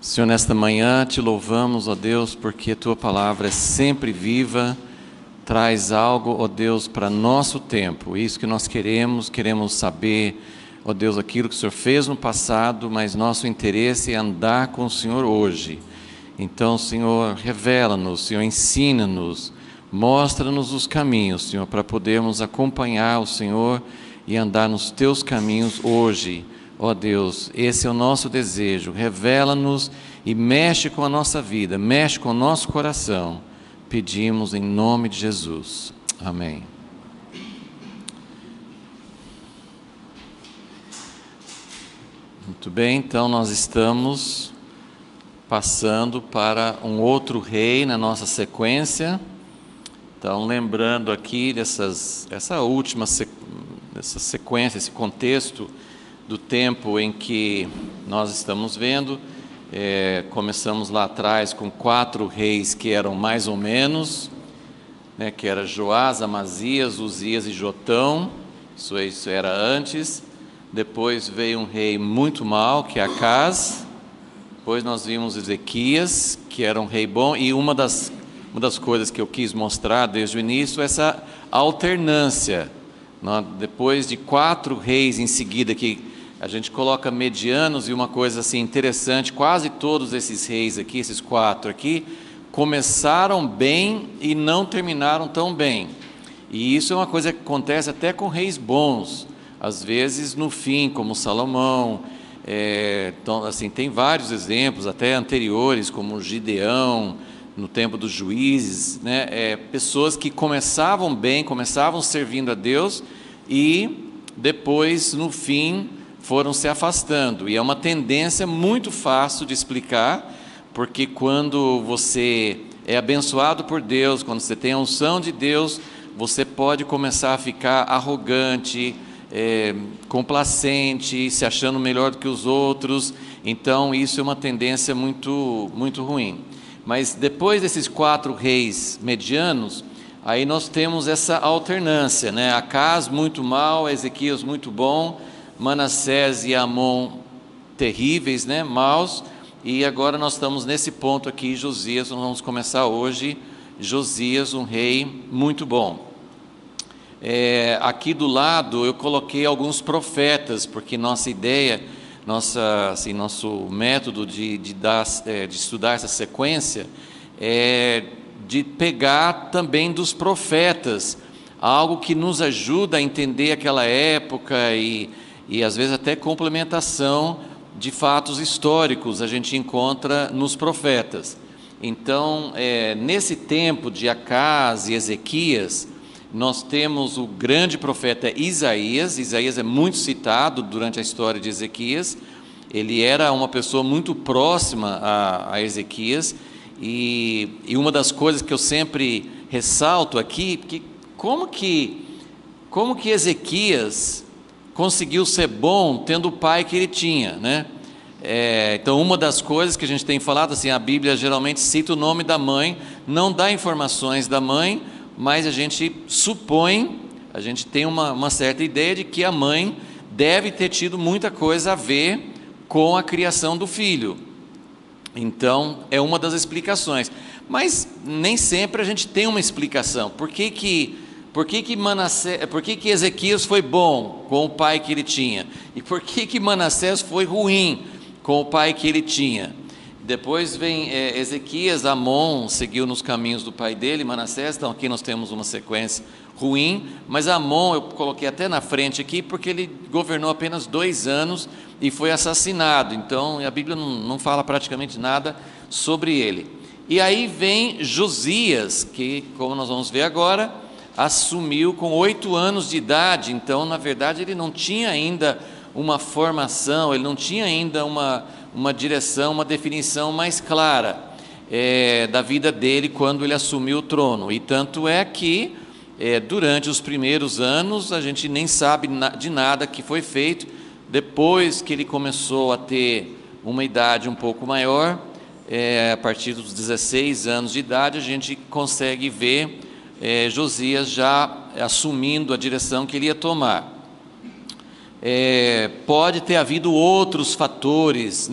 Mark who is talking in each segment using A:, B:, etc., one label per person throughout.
A: Senhor, nesta manhã te louvamos, ó Deus, porque a Tua palavra é sempre viva, traz algo, ó Deus, para nosso tempo. Isso que nós queremos saber, ó Deus, aquilo que o Senhor fez no passado, mas nosso interesse é andar com o Senhor hoje. Então, Senhor, revela-nos, Senhor, ensina-nos, mostra-nos os caminhos, Senhor, para podermos acompanhar o Senhor e andar nos Teus caminhos hoje. Ó Deus, esse é o nosso desejo, revela-nos e mexe com a nossa vida, mexe com o nosso coração. Pedimos em nome de Jesus. Amém. Muito bem, então nós estamos passando para um outro rei na nossa sequência. Então, lembrando aqui essa última sequência, esse contexto do tempo em que nós estamos vendo, começamos lá atrás com 4 reis que eram mais ou menos, que era Joás, Amazias, Uzias e Jotão. Isso era antes. Depois veio um rei muito mau, que é Acaz. Depois nós vimos Ezequias, que era um rei bom. E uma das coisas que eu quis mostrar desde o início é essa alternância. Depois de 4 reis em seguida, que a gente coloca medianos, e uma coisa assim interessante, quase todos esses reis aqui, esses 4 aqui, começaram bem e não terminaram tão bem. E isso é uma coisa que acontece até com reis bons, às vezes no fim, como Salomão. Então, assim, tem vários exemplos, até anteriores, como Gideão, no tempo dos juízes, pessoas que começavam bem, começavam servindo a Deus, e depois, no fim, foram se afastando. E é uma tendência muito fácil de explicar, porque quando você é abençoado por Deus, quando você tem a unção de Deus, você pode começar a ficar arrogante, complacente, se achando melhor do que os outros. Então isso é uma tendência muito, muito ruim. Mas depois desses 4 reis medianos, aí nós temos essa alternância, Acaz muito mal, Ezequias muito bom, Manassés e Amon terríveis, maus. E agora nós estamos nesse ponto aqui, Josias. Nós vamos começar hoje, Josias, um rei muito bom. Aqui do lado eu coloquei alguns profetas, porque nossa ideia, nosso método de estudar essa sequência é de pegar também dos profetas, algo que nos ajuda a entender aquela época e às vezes até complementação de fatos históricos a gente encontra nos profetas. Então, nesse tempo de Acaz e Ezequias, nós temos o grande profeta Isaías. Isaías é muito citado durante a história de Ezequias. Ele era uma pessoa muito próxima a Ezequias, e uma das coisas que eu sempre ressalto aqui, que como que Ezequias conseguiu ser bom tendo o pai que ele tinha, Então, uma das coisas que a gente tem falado, assim, a Bíblia geralmente cita o nome da mãe, não dá informações da mãe, mas a gente supõe, a gente tem uma certa ideia de que a mãe deve ter tido muita coisa a ver com a criação do filho. Então, é uma das explicações. Mas nem sempre a gente tem uma explicação. Por que Ezequias foi bom com o pai que ele tinha? E por que Manassés foi ruim com o pai que ele tinha? Depois vem Ezequias. Amon seguiu nos caminhos do pai dele, Manassés. Então aqui nós temos uma sequência ruim, mas Amon eu coloquei até na frente aqui, porque ele governou apenas 2 anos e foi assassinado. Então a Bíblia não fala praticamente nada sobre ele. E aí vem Josias, que, como nós vamos ver agora, assumiu com 8 anos de idade. Então, na verdade, ele não tinha ainda uma formação, ele não tinha ainda uma direção, uma definição mais clara da vida dele quando ele assumiu o trono. E tanto é que durante os primeiros anos a gente nem sabe de nada que foi feito. Depois que ele começou a ter uma idade um pouco maior, a partir dos 16 anos de idade, a gente consegue ver Josias já assumindo a direção que ele ia tomar. Pode ter havido outros fatores,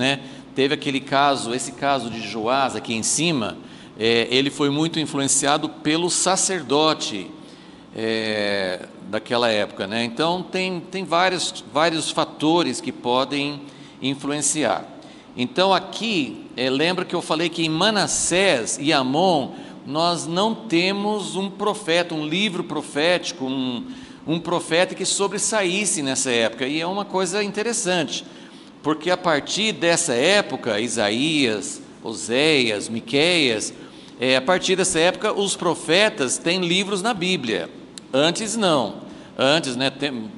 A: teve aquele caso, esse caso de Joás aqui em cima, ele foi muito influenciado pelo sacerdote daquela época, né? Então tem vários fatores que podem influenciar. Então aqui, lembra que eu falei que em Manassés e Amon nós não temos um profeta, um livro profético, um profeta que sobressaísse nessa época, e é uma coisa interessante, porque a partir dessa época, Isaías, Oséias, Miqueias, a partir dessa época os profetas têm livros na Bíblia. Antes não. Antes, né,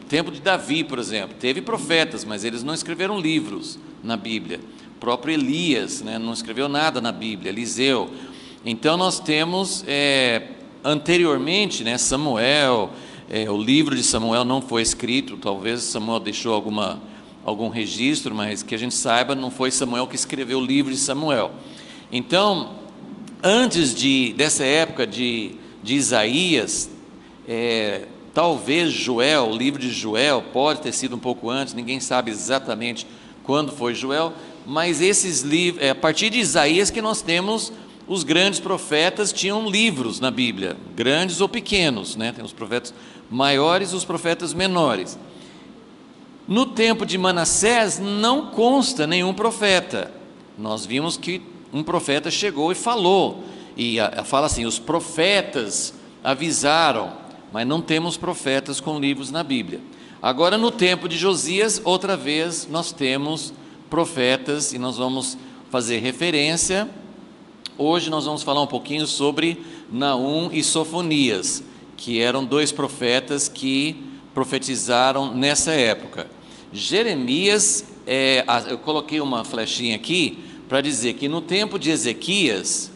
A: tempo de Davi, por exemplo, teve profetas, mas eles não escreveram livros na Bíblia. O próprio Elias, né, não escreveu nada na Bíblia, Eliseu. Então nós temos anteriormente, né, Samuel, o livro de Samuel não foi escrito, talvez Samuel deixou algum registro, mas que a gente saiba, não foi Samuel que escreveu o livro de Samuel. Então, antes dessa época de Isaías, talvez Joel, o livro de Joel, pode ter sido um pouco antes, ninguém sabe exatamente quando foi Joel, mas esses livros, a partir de Isaías que nós temos, os grandes profetas tinham livros na Bíblia, grandes ou pequenos, né? Tem os profetas maiores e os profetas menores. No tempo de Manassés não consta nenhum profeta. Nós vimos que um profeta chegou e falou, e fala assim, os profetas avisaram, mas não temos profetas com livros na Bíblia. Agora no tempo de Josias, outra vez nós temos profetas, e nós vamos fazer referência. Hoje nós vamos falar um pouquinho sobre Naum e Sofonias, que eram dois profetas que profetizaram nessa época. Jeremias, eu coloquei uma flechinha aqui para dizer que no tempo de Ezequias,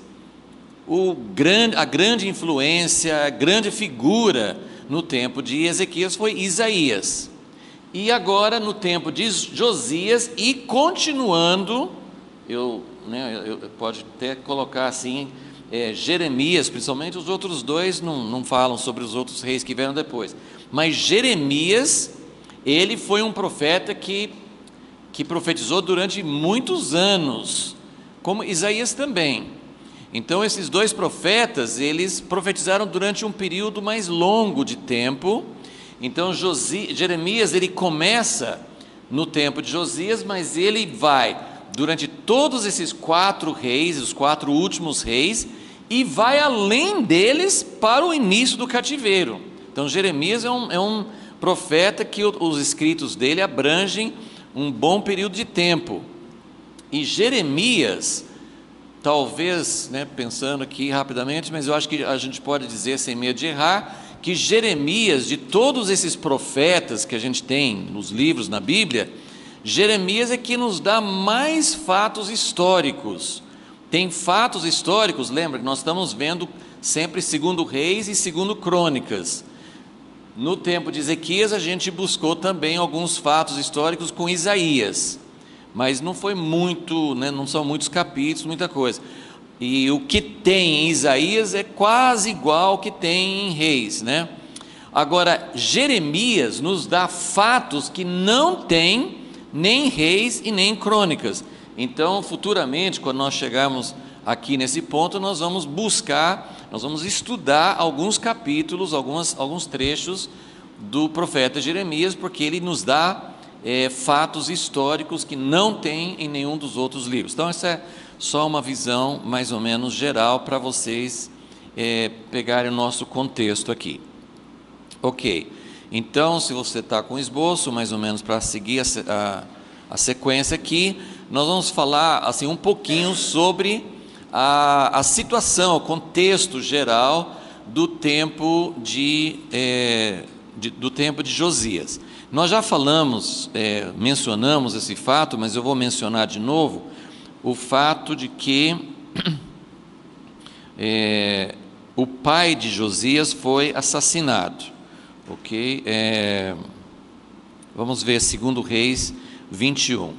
A: a grande influência, a grande figura no tempo de Ezequias foi Isaías. E agora no tempo de Josias, e continuando, pode até colocar assim, Jeremias, principalmente, os outros dois não falam sobre os outros reis que vieram depois, mas Jeremias, ele foi um profeta que profetizou durante muitos anos, como Isaías também. Então esses dois profetas, eles profetizaram durante um período mais longo de tempo. Então Jeremias, ele começa no tempo de Josias, mas ele vai durante todos esses 4 reis, os 4 últimos reis, e vai além deles para o início do cativeiro. Então Jeremias é um profeta que os escritos dele abrangem um bom período de tempo. E Jeremias, talvez, pensando aqui rapidamente, mas eu acho que a gente pode dizer sem medo de errar, que Jeremias, de todos esses profetas que a gente tem nos livros na Bíblia, Jeremias é que nos dá mais fatos históricos. Tem fatos históricos, lembra que nós estamos vendo sempre 2 Reis e 2 Crônicas. No tempo de Ezequias a gente buscou também alguns fatos históricos com Isaías, mas não foi muito, não são muitos capítulos, muita coisa. E o que tem em Isaías é quase igual ao que tem em Reis, né? Agora, Jeremias nos dá fatos que não tem nem em Reis e nem em Crônicas. Então, futuramente, quando nós chegarmos aqui nesse ponto, nós vamos estudar alguns capítulos, alguns trechos do profeta Jeremias, porque ele nos dá fatos históricos que não tem em nenhum dos outros livros. Então, essa é só uma visão mais ou menos geral para vocês pegarem o nosso contexto aqui. Ok, então se você está com esboço, mais ou menos para seguir a sequência aqui, nós vamos falar assim, um pouquinho sobre a situação, o contexto geral do tempo de Josias. Nós já falamos, mencionamos esse fato, mas eu vou mencionar de novo, o fato de que o pai de Josias foi assassinado, ok? Vamos ver 2 Reis 21,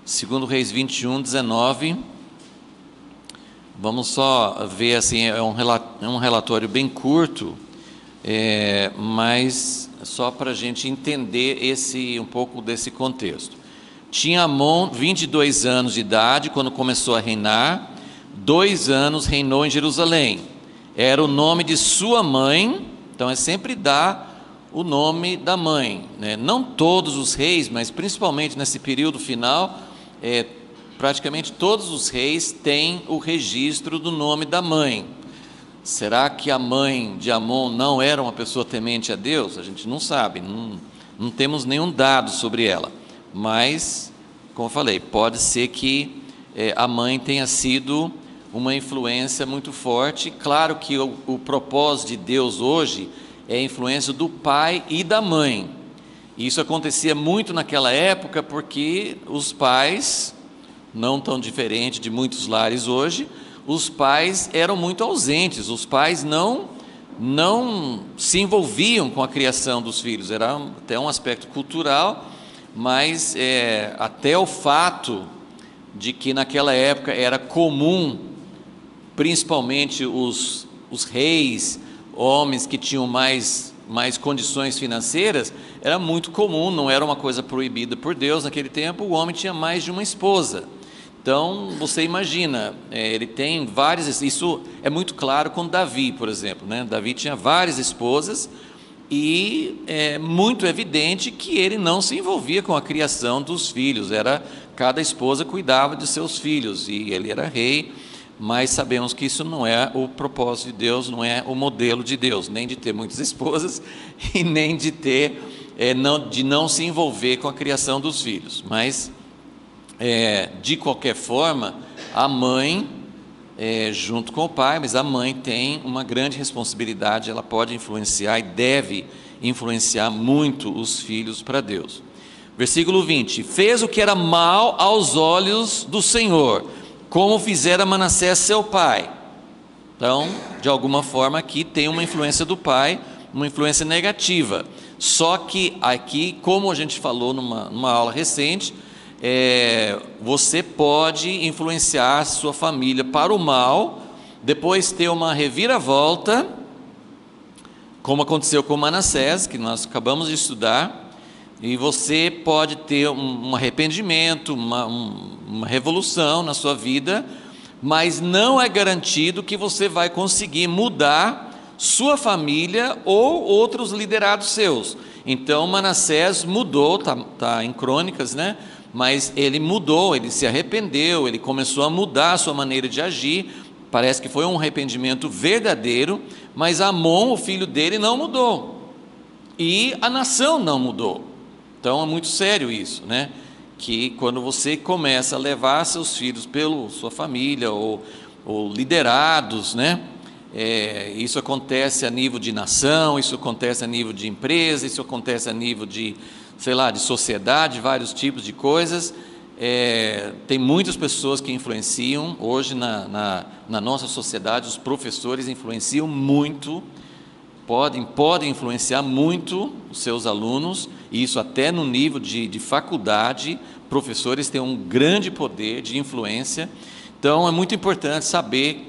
A: 2 Reis 21, 19, vamos só ver assim, é um relatório bem curto, mas só para a gente entender um pouco desse contexto. Tinha Amon 22 anos de idade quando começou a reinar, 2 anos reinou em Jerusalém. Era o nome de sua mãe, então é sempre dar o nome da mãe, né? Não todos os reis, mas principalmente nesse período final, praticamente todos os reis têm o registro do nome da mãe. Será que a mãe de Amon não era uma pessoa temente a Deus? A gente não sabe, não temos nenhum dado sobre ela, mas, como eu falei, pode ser que a mãe tenha sido uma influência muito forte. Claro que o propósito de Deus hoje é a influência do pai e da mãe. Isso acontecia muito naquela época porque os pais, não tão diferente de muitos lares hoje, os pais eram muito ausentes, os pais não se envolviam com a criação dos filhos. Era até um aspecto cultural, mas até o fato de que naquela época era comum, principalmente os reis, homens que tinham mais condições financeiras, era muito comum, não era uma coisa proibida por Deus naquele tempo, o homem tinha mais de uma esposa. Então, você imagina, ele tem várias, isso é muito claro com Davi, por exemplo, né? Davi tinha várias esposas e é muito evidente que ele não se envolvia com a criação dos filhos, cada esposa cuidava de seus filhos e ele era rei. Mas sabemos que isso não é o propósito de Deus, não é o modelo de Deus, nem de ter muitas esposas e nem de não se envolver com a criação dos filhos. Mas, de qualquer forma, a mãe, junto com o pai, mas a mãe tem uma grande responsabilidade, ela pode influenciar e deve influenciar muito os filhos para Deus. Versículo 20: fez o que era mal aos olhos do Senhor, como fizera Manassés seu pai. Então, de alguma forma aqui tem uma influência do pai, uma influência negativa. Só que aqui, como a gente falou numa aula recente, você pode influenciar sua família para o mal, depois ter uma reviravolta, como aconteceu com Manassés, que nós acabamos de estudar, e você pode ter um arrependimento, uma revolução na sua vida, mas não é garantido que você vai conseguir mudar sua família ou outros liderados seus. Então Manassés mudou, tá em Crônicas, né? Mas ele mudou, ele se arrependeu, ele começou a mudar a sua maneira de agir. Parece que foi um arrependimento verdadeiro, mas Amon, o filho dele, não mudou, e a nação não mudou. Então é muito sério isso, né? Que quando você começa a levar seus filhos pela sua família ou liderados, né? Isso acontece a nível de nação, isso acontece a nível de empresa, isso acontece a nível de, de sociedade, vários tipos de coisas. Tem muitas pessoas que influenciam. Hoje na nossa sociedade, os professores influenciam muito, podem influenciar muito os seus alunos, e isso até no nível de faculdade, professores têm um grande poder de influência. Então é muito importante saber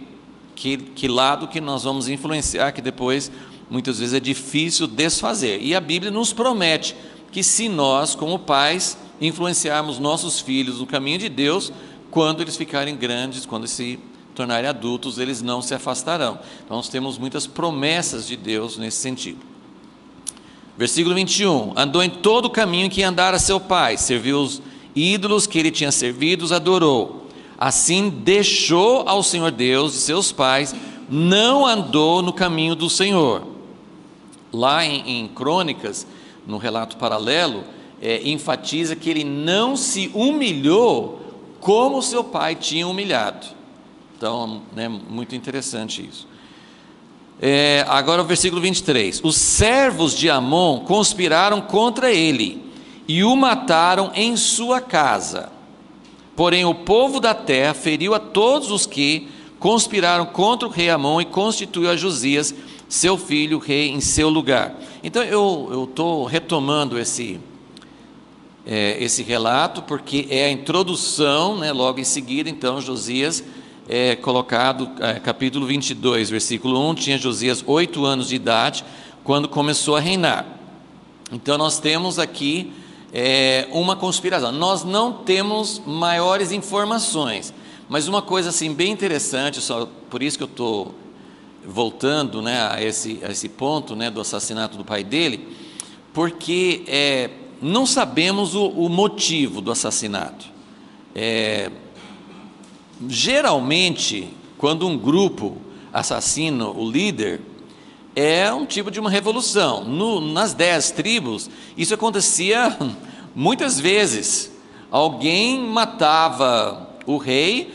A: que lado que nós vamos influenciar, que depois muitas vezes é difícil desfazer. E a Bíblia nos promete que se nós, como pais, influenciarmos nossos filhos no caminho de Deus, quando eles ficarem grandes, quando se tornarem adultos, eles não se afastarão. Então nós temos muitas promessas de Deus nesse sentido. Versículo 21: andou em todo o caminho em que andara seu pai, serviu os ídolos que ele tinha servido, os adorou. Assim deixou ao Senhor Deus de seus pais, não andou no caminho do Senhor. Lá em Crônicas, no relato paralelo, enfatiza que ele não se humilhou como seu pai tinha humilhado. Então, muito interessante isso. Agora o versículo 23: os servos de Amon conspiraram contra ele e o mataram em sua casa. Porém o povo da terra feriu a todos os que conspiraram contra o rei Amon e constituiu a Josias, seu filho, rei em seu lugar. Então eu estou retomando esse relato, porque é a introdução, logo em seguida. Então Josias é colocado, capítulo 22, versículo 1, tinha Josias 8 anos de idade, quando começou a reinar. Então nós temos aqui uma conspiração. Nós não temos maiores informações, mas uma coisa assim bem interessante, só por isso que eu estou voltando, né, a esse ponto, né, do assassinato do pai dele, porque não sabemos o motivo do assassinato. Geralmente, quando um grupo assassina o líder, é um tipo de uma revolução. Nas 10 tribos, isso acontecia muitas vezes. Alguém matava o rei,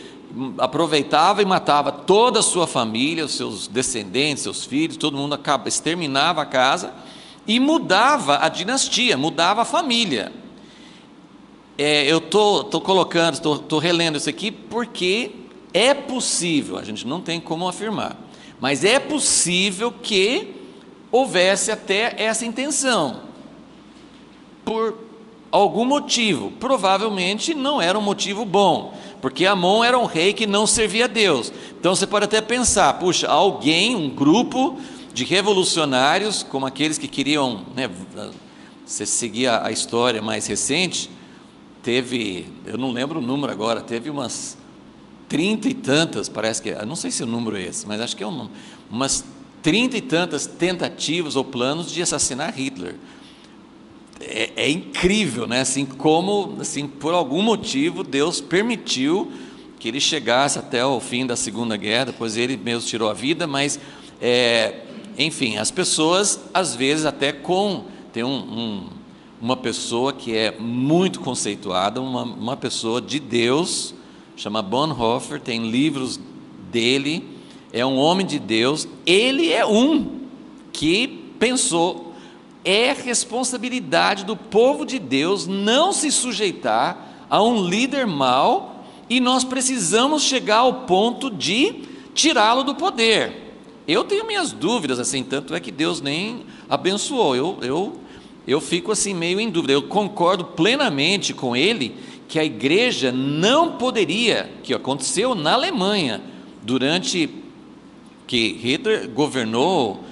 A: aproveitava e matava toda a sua família, os seus descendentes, seus filhos, todo mundo exterminava a casa e mudava a dinastia, mudava a família. Eu estou relendo isso aqui porque é possível, a gente não tem como afirmar, mas é possível que houvesse até essa intenção, por algum motivo. Provavelmente não era um motivo bom, porque Amon era um rei que não servia a Deus. Então você pode até pensar, puxa, alguém, um grupo de revolucionários, como aqueles que queriam, né, você seguir a história mais recente, eu não lembro o número agora, teve umas 30 e tantas, parece que, não sei se o número é esse, mas acho que é umas 30 e tantas tentativas ou planos de assassinar Hitler. É incrível, né? Assim, como, assim, por algum motivo, Deus permitiu que ele chegasse até o fim da Segunda Guerra, depois ele mesmo tirou a vida, mas, enfim, as pessoas, às vezes, até tem uma pessoa que é muito conceituada, uma pessoa de Deus, chama Bonhoeffer, tem livros dele, é um homem de Deus, ele é um que pensou, é responsabilidade do povo de Deus não se sujeitar a um líder mau, e nós precisamos chegar ao ponto de tirá-lo do poder. Eu tenho minhas dúvidas, assim, tanto é que Deus nem abençoou, eu fico assim meio em dúvida. Eu concordo plenamente com ele que a igreja não poderia, que aconteceu na Alemanha, durante que Hitler governou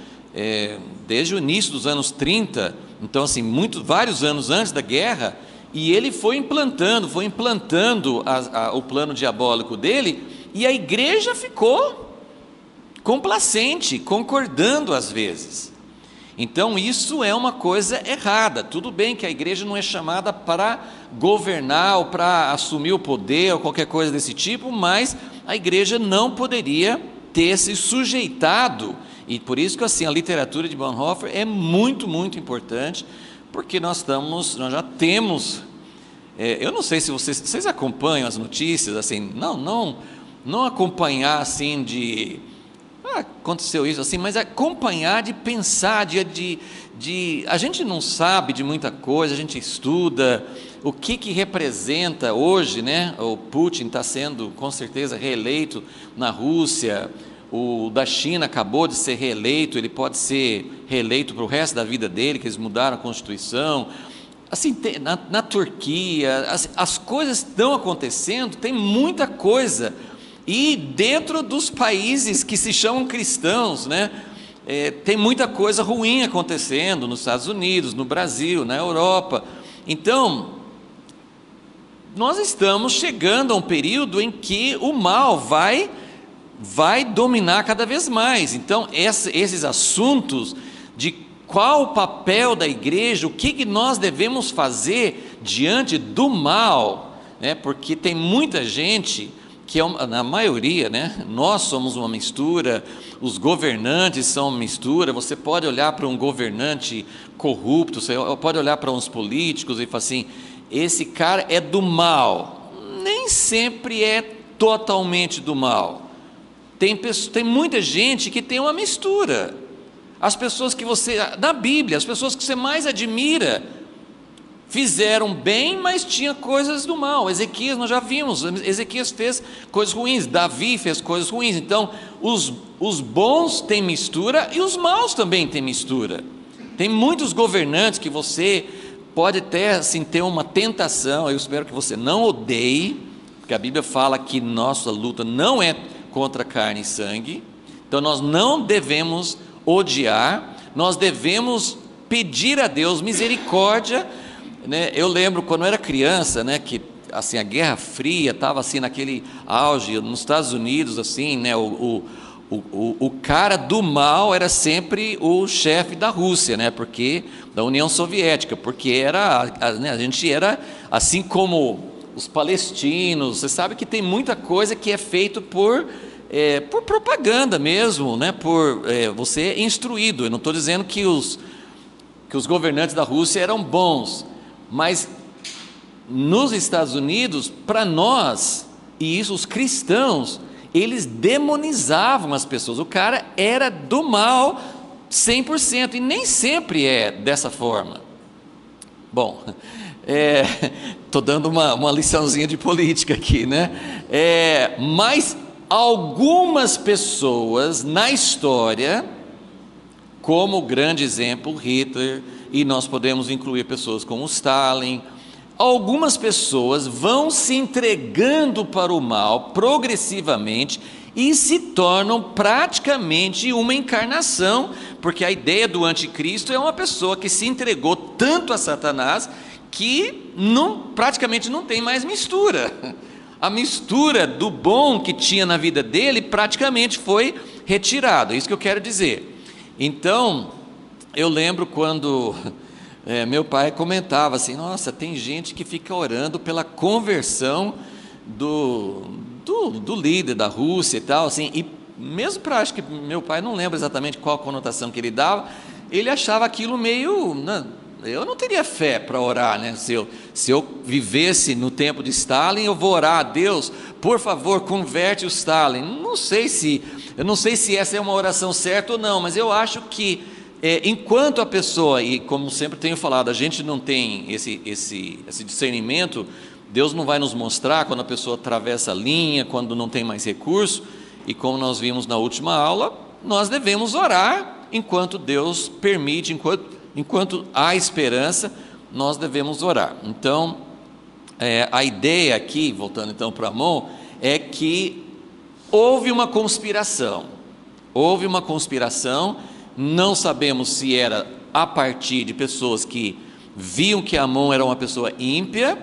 A: desde o início dos anos 30, então assim, vários anos antes da guerra, e ele foi implantando o plano diabólico dele, e a igreja ficou complacente, concordando às vezes. Então isso é uma coisa errada. Tudo bem que a igreja não é chamada para governar ou para assumir o poder ou qualquer coisa desse tipo, mas a igreja não poderia ter se sujeitado, e por isso que assim, a literatura de Bonhoeffer é muito, muito importante, porque nós já temos, eu não sei se vocês acompanham as notícias, assim, não acompanhar assim aconteceu isso assim, mas acompanhar, de pensar, a gente não sabe de muita coisa, a gente estuda o que representa hoje, né? O Putin está sendo com certeza reeleito na Rússia, o da China acabou de ser reeleito, ele pode ser reeleito para o resto da vida dele, que eles mudaram a Constituição, assim, na Turquia, as coisas estão acontecendo, tem muita coisa. E dentro dos países que se chamam cristãos, né, tem muita coisa ruim acontecendo nos Estados Unidos, no Brasil, na Europa. Então, nós estamos chegando a um período em que o mal vai dominar cada vez mais. Então, esses assuntos de qual o papel da igreja, o que nós devemos fazer diante do mal, né, porque tem muita gente que na maioria, né, nós somos uma mistura, os governantes são uma mistura. Você pode olhar para um governante corrupto, você pode olhar para uns políticos e falar assim, esse cara é do mal. Nem sempre é totalmente do mal. Tem muita gente que tem uma mistura. As pessoas que na Bíblia, as pessoas que você mais admira, fizeram bem, mas tinha coisas do mal. Ezequias, nós já vimos, Ezequias fez coisas ruins, Davi fez coisas ruins. Então, os bons têm mistura e os maus também têm mistura. Tem muitos governantes que você pode até assim, ter uma tentação, eu espero que você não odeie, porque a Bíblia fala que nossa luta não é contra carne e sangue, então nós não devemos odiar, nós devemos pedir a Deus misericórdia, né, eu lembro quando eu era criança, né, que assim a Guerra Fria estava assim naquele auge nos Estados Unidos, assim, né, o cara do mal era sempre o chefe da Rússia, né, porque da União Soviética, porque era, né, a gente era assim como os palestinos. Você sabe que tem muita coisa que é feito por propaganda mesmo, né, por você instruído. Eu não estou dizendo que os governantes da Rússia eram bons, mas nos Estados Unidos, para nós, e isso os cristãos, eles demonizavam as pessoas. O cara era do mal 100%, e nem sempre é dessa forma. Bom, estou dando uma liçãozinha de política aqui, né? Mas algumas pessoas na história, como o grande exemplo Hitler, e nós podemos incluir pessoas como Stalin, algumas pessoas vão se entregando para o mal progressivamente e se tornam praticamente uma encarnação, porque a ideia do anticristo é uma pessoa que se entregou tanto a Satanás que praticamente não tem mais mistura. A mistura do bom que tinha na vida dele praticamente foi retirada. É isso que eu quero dizer. Então, eu lembro quando meu pai comentava assim: nossa, tem gente que fica orando pela conversão do líder da Rússia e tal, assim, e mesmo para, acho que meu pai, não lembra exatamente qual a conotação que ele dava, ele achava aquilo meio, né, eu não teria fé para orar, né? Se eu vivesse no tempo de Stalin, eu vou orar a Deus, por favor, converte o Stalin. Eu não sei se essa é uma oração certa ou não, mas eu acho que enquanto a pessoa, e como sempre tenho falado, a gente não tem esse discernimento, Deus não vai nos mostrar quando a pessoa atravessa a linha, quando não tem mais recurso, e como nós vimos na última aula, nós devemos orar enquanto Deus permite, enquanto há esperança, nós devemos orar. Então, a ideia aqui, voltando então para Amon, é que houve uma conspiração, não sabemos se era a partir de pessoas que viam que Amon era uma pessoa ímpia,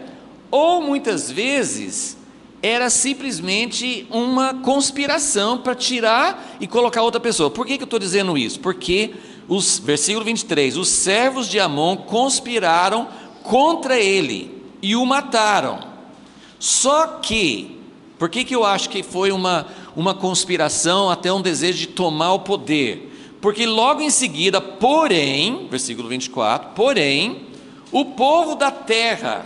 A: ou muitas vezes era simplesmente uma conspiração para tirar e colocar outra pessoa. Por que eu estou dizendo isso? Porque, versículo 23, os servos de Amon conspiraram contra ele e o mataram. Só que, por que eu acho que foi uma conspiração, até um desejo de tomar o poder? Porque logo em seguida, porém, versículo 24, porém, o povo da terra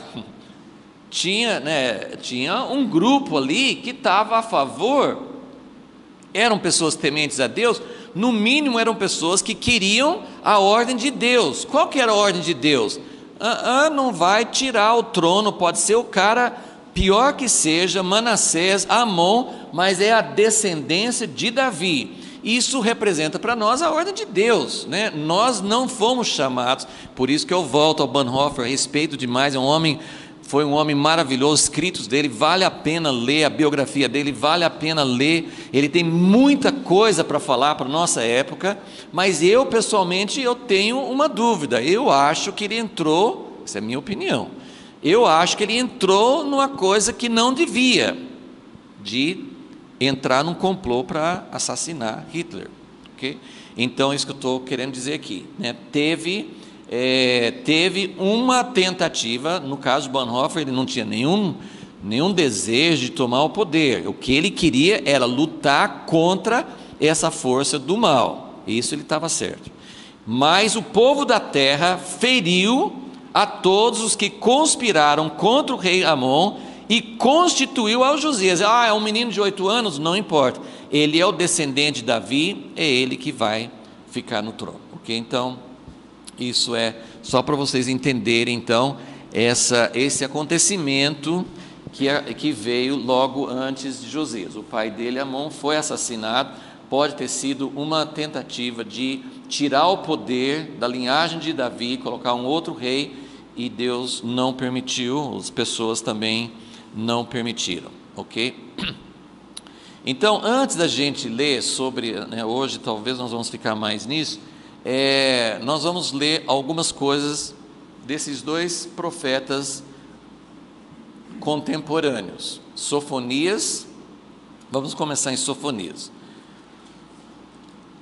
A: tinha um grupo ali que estava a favor, eram pessoas tementes a Deus, no mínimo eram pessoas que queriam a ordem de Deus. Qual que era a ordem de Deus? Não vai tirar o trono, pode ser o cara, pior que seja, Manassés, Amon, mas é a descendência de Davi. Isso representa para nós a ordem de Deus, né? Nós não fomos chamados, por isso que eu volto ao Bonhoeffer, respeito demais, foi um homem maravilhoso, escritos dele, vale a pena ler, a biografia dele, vale a pena ler, ele tem muita coisa para falar para a nossa época, mas eu pessoalmente, eu tenho uma dúvida. Eu acho que ele entrou, essa é a minha opinião, eu acho que ele entrou numa coisa que não devia, de entrar num complô para assassinar Hitler, ok? Então, isso que eu estou querendo dizer aqui, né? Teve uma tentativa, no caso de Bonhoeffer, ele não tinha nenhum desejo de tomar o poder, o que ele queria era lutar contra essa força do mal, isso ele estava certo. Mas o povo da terra feriu a todos os que conspiraram contra o rei Amon e constituiu ao Josias. É um menino de 8 anos, não importa, ele é o descendente de Davi, é ele que vai ficar no trono, ok? Então, isso é só para vocês entenderem, então, esse acontecimento que veio logo antes de Josias. O pai dele, Amon, foi assassinado. Pode ter sido uma tentativa de tirar o poder da linhagem de Davi, colocar um outro rei, e Deus não permitiu, as pessoas também não permitiram, ok? Então, antes da gente ler sobre, né, hoje talvez nós vamos ficar mais nisso, nós vamos ler algumas coisas desses dois profetas contemporâneos, Sofonias. Vamos começar em Sofonias.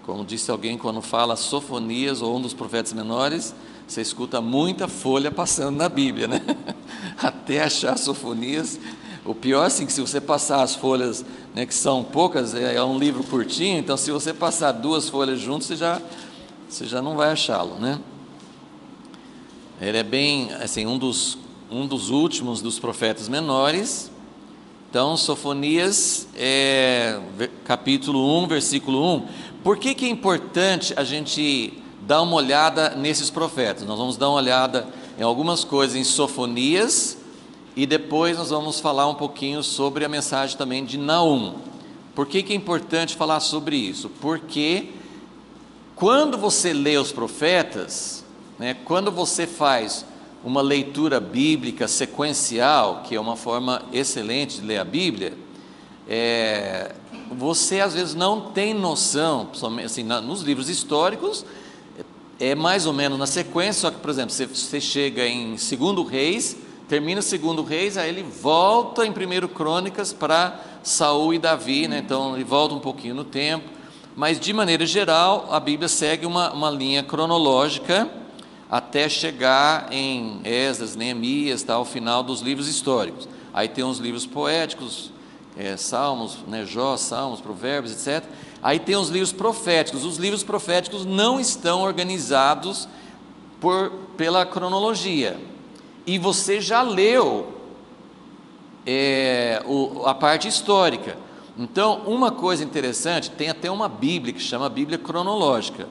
A: Como disse alguém, quando fala Sofonias ou um dos profetas menores, você escuta muita folha passando na Bíblia, né? Até achar Sofonias. O pior é assim, que se você passar as folhas, né, que são poucas, é um livro curtinho, então se você passar 2 folhas juntos, você já não vai achá-lo, né? Ele é bem, assim, um dos últimos dos profetas menores. Então, Sofonias, capítulo 1, versículo 1. Por que é importante a gente dar uma olhada nesses profetas? Nós vamos dar uma olhada em algumas coisas em Sofonias, e depois nós vamos falar um pouquinho sobre a mensagem também de Naum. Por que é importante falar sobre isso? Porque quando você lê os profetas, né, quando você faz uma leitura bíblica sequencial, que é uma forma excelente de ler a Bíblia, você às vezes não tem noção, assim, nos livros históricos, é mais ou menos na sequência, só que, por exemplo, você chega em 2 Reis, termina 2 Reis, aí ele volta em 1 Crônicas para Saul e Davi, né? Então ele volta um pouquinho no tempo, mas de maneira geral a Bíblia segue uma linha cronológica até chegar em Esdras, Neemias, tá, ao final dos livros históricos. Aí tem os livros poéticos, Salmos, né, Jó, Salmos, Provérbios, etc. Aí tem os livros proféticos. Os livros proféticos não estão organizados pela cronologia. E você já leu a parte histórica. Então, uma coisa interessante, tem até uma Bíblia que chama Bíblia Cronológica.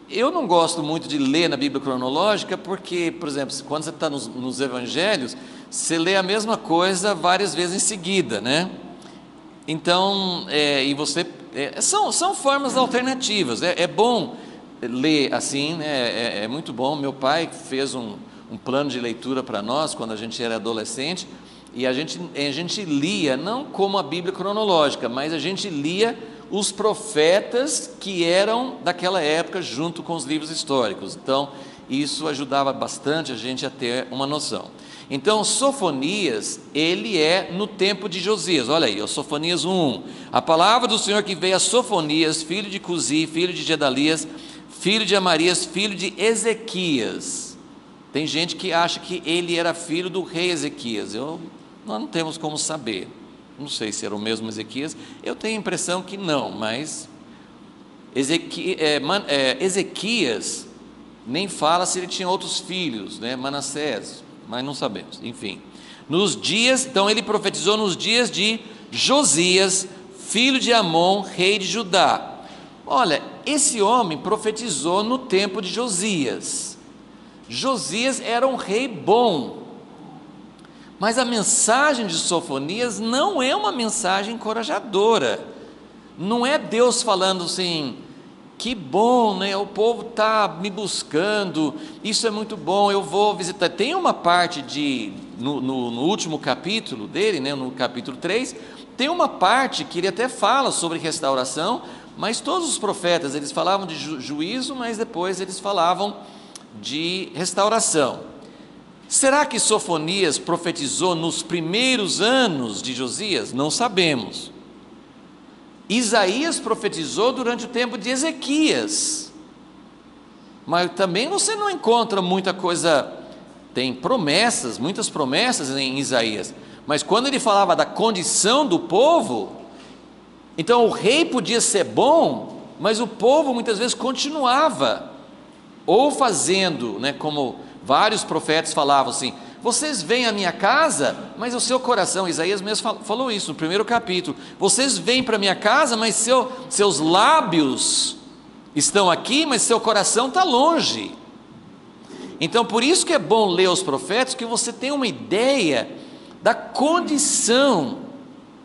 A: Eu não gosto muito de ler na Bíblia Cronológica porque, por exemplo, quando você está nos Evangelhos, você lê a mesma coisa várias vezes em seguida, né? Então, são formas alternativas. É bom ler assim, né? É muito bom. Meu pai fez um plano de leitura para nós quando a gente era adolescente, e a gente lia não como a Bíblia cronológica, mas a gente lia os profetas que eram daquela época junto com os livros históricos. Então isso ajudava bastante a gente a ter uma noção. Então Sofonias, ele é no tempo de Josias. Olha aí, Sofonias 1:1. A palavra do Senhor que veio a Sofonias, filho de Cusi, filho de Gedalias, filho de Amarias, filho de Ezequias. Tem gente que acha que ele era filho do rei Ezequias. Nós não temos como saber. Não sei se era o mesmo Ezequias. Eu tenho a impressão que não, mas Ezequias nem fala se ele tinha outros filhos, né? Manassés, mas não sabemos. Enfim, então ele profetizou nos dias de Josias, filho de Amon, rei de Judá. Olha, esse homem profetizou no tempo de Josias. Josias era um rei bom, mas a mensagem de Sofonias não é uma mensagem encorajadora. Não é Deus falando assim: que bom, né? O povo está me buscando, isso é muito bom, eu vou visitar. Tem uma parte no último capítulo dele, né, no capítulo 3, tem uma parte que ele até fala sobre restauração, mas todos os profetas, eles falavam de juízo, mas depois eles falavam de restauração. Será que Sofonias profetizou nos primeiros anos de Josias? Não sabemos. Isaías profetizou durante o tempo de Ezequias, mas também você não encontra muita coisa. Tem promessas, muitas promessas em Isaías, mas quando ele falava da condição do povo, então o rei podia ser bom, mas o povo muitas vezes continuava ou fazendo, né, como vários profetas falavam assim: vocês vêm à minha casa, mas o seu coração, Isaías mesmo falou isso no primeiro capítulo, vocês vêm para a minha casa, mas seus lábios estão aqui, mas seu coração está longe. Então por isso que é bom ler os profetas, que você tem uma ideia da condição.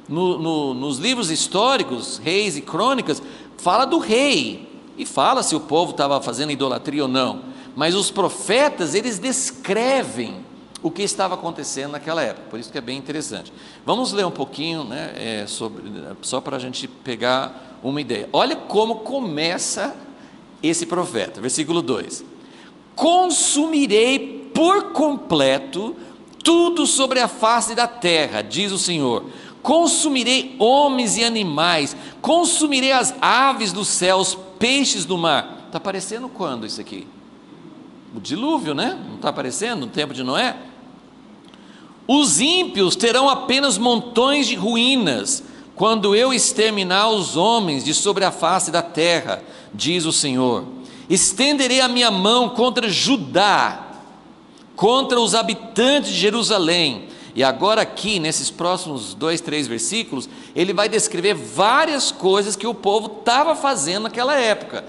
A: Nos livros históricos, Reis e Crônicas, fala do rei, e fala se o povo estava fazendo idolatria ou não, mas os profetas, eles descrevem o que estava acontecendo naquela época, por isso que é bem interessante. Vamos ler um pouquinho, né, só para a gente pegar uma ideia. Olha como começa esse profeta, versículo 2: consumirei por completo tudo sobre a face da terra, diz o Senhor. Consumirei homens e animais, consumirei as aves do céu, os peixes do mar. Está aparecendo quando isso aqui? O dilúvio, né? Não está aparecendo no tempo de Noé? Os ímpios terão apenas montões de ruínas, quando eu exterminar os homens de sobre a face da terra, diz o Senhor. Estenderei a minha mão contra Judá, contra os habitantes de Jerusalém. E agora aqui, nesses próximos 2, 3 versículos, ele vai descrever várias coisas que o povo estava fazendo naquela época.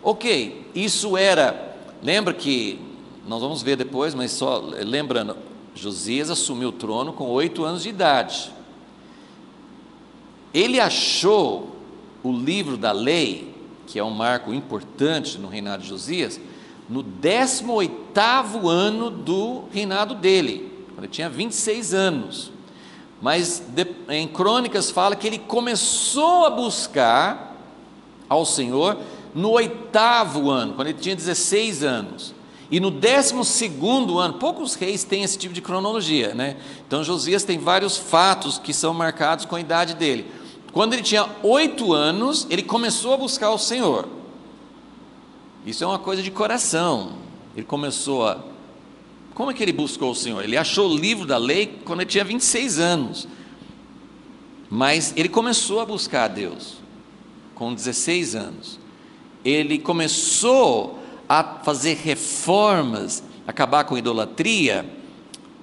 A: Ok, isso era, lembra que, nós vamos ver depois, mas só lembrando, Josias assumiu o trono com 8 anos de idade. Ele achou o livro da lei, que é um marco importante no reinado de Josias, no 18º ano do reinado dele, quando ele tinha 26 anos. Mas em Crônicas fala que ele começou a buscar ao Senhor no 8º ano, quando ele tinha 16 anos. E no 12º ano, poucos reis têm esse tipo de cronologia, né? Então Josias tem vários fatos que são marcados com a idade dele. Quando ele tinha 8 anos, ele começou a buscar o Senhor. Isso é uma coisa de coração. Ele começou a... Como é que ele buscou o Senhor? Ele achou o livro da lei quando ele tinha 26 anos. Mas ele começou a buscar a Deus com 16 anos. Ele começou a fazer reformas, acabar com a idolatria,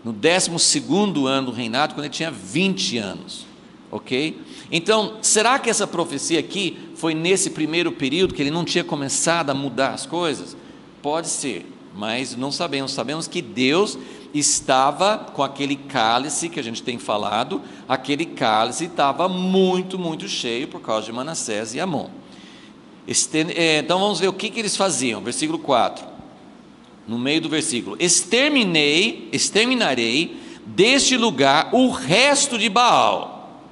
A: no 12º ano do reinado, quando ele tinha 20 anos, ok? Então, será que essa profecia aqui foi nesse primeiro período, que ele não tinha começado a mudar as coisas? Pode ser, mas não sabemos. Sabemos que Deus estava com aquele cálice que a gente tem falado, aquele cálice estava muito, muito cheio por causa de Manassés e Amon. Então vamos ver o que eles faziam, versículo 4, no meio do versículo: exterminarei deste lugar o resto de Baal,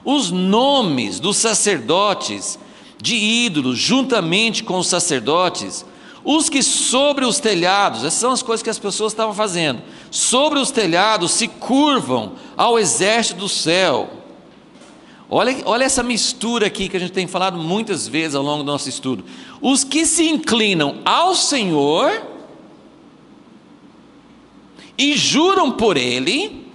A: os nomes dos sacerdotes de ídolos, juntamente com os sacerdotes, os que sobre os telhados, essas são as coisas que as pessoas estavam fazendo, sobre os telhados se curvam ao exército do céu. Olha essa mistura aqui que a gente tem falado muitas vezes ao longo do nosso estudo. Os que se inclinam ao Senhor e juram por Ele,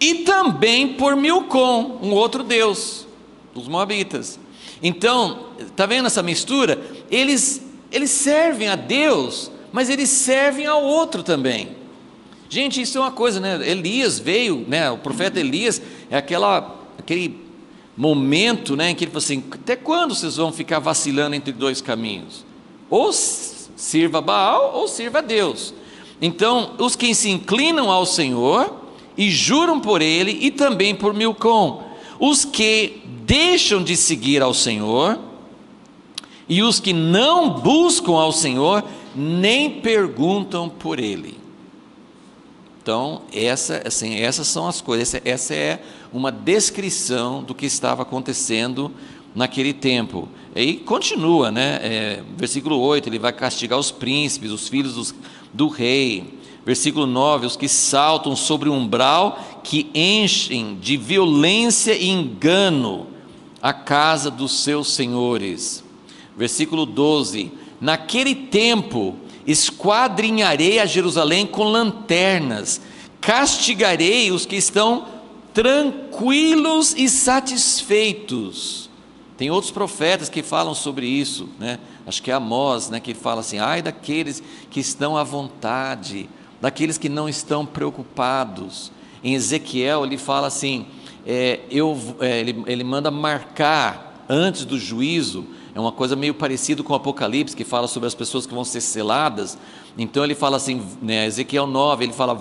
A: e também por Milcom, um outro deus, os moabitas. Então, está vendo essa mistura? Eles servem a Deus, mas eles servem ao outro também. Gente, isso é uma coisa, né? Elias veio, né? O profeta Elias é aquele momento, né, em que ele falou assim: até quando vocês vão ficar vacilando entre dois caminhos? Ou sirva a Baal ou sirva a Deus. Então, os que se inclinam ao Senhor e juram por Ele, e também por Milcom, os que deixam de seguir ao Senhor, e os que não buscam ao Senhor, nem perguntam por Ele. Então, essas são as coisas. Essa é uma descrição do que estava acontecendo naquele tempo. E continua, né? Versículo 8, ele vai castigar os príncipes, os filhos do rei. Versículo 9, os que saltam sobre o umbral, que enchem de violência e engano a casa dos seus senhores. Versículo 12, naquele tempo esquadrinharei a Jerusalém com lanternas, castigarei os que estão tranquilos e satisfeitos. Tem outros profetas que falam sobre isso, né? Acho que é Amós, né, que fala assim: ai daqueles que estão à vontade, daqueles que não estão preocupados. Em Ezequiel ele fala assim, ele manda marcar antes do juízo. É uma coisa meio parecida com o Apocalipse, que fala sobre as pessoas que vão ser seladas. Então ele fala assim, né, Ezequiel 9, ele fala: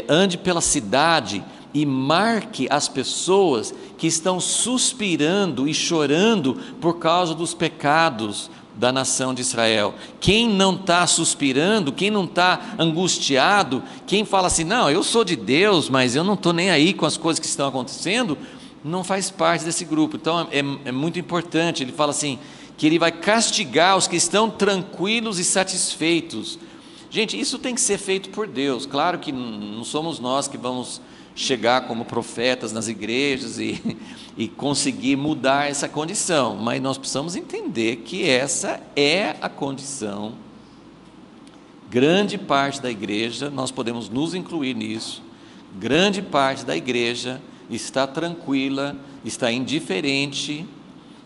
A: ande pela cidade e marque as pessoas que estão suspirando e chorando por causa dos pecados da nação de Israel. Quem não está suspirando, quem não está angustiado, quem fala assim: não, eu sou de Deus, mas eu não estou nem aí com as coisas que estão acontecendo, não faz parte desse grupo. Então é muito importante. Ele fala assim, que ele vai castigar os que estão tranquilos e satisfeitos. Gente, isso tem que ser feito por Deus. Claro que não somos nós que vamos chegar como profetas nas igrejas e conseguir mudar essa condição, mas nós precisamos entender que essa é a condição. Grande parte da igreja, nós podemos nos incluir nisso, grande parte da igreja está tranquila, está indiferente,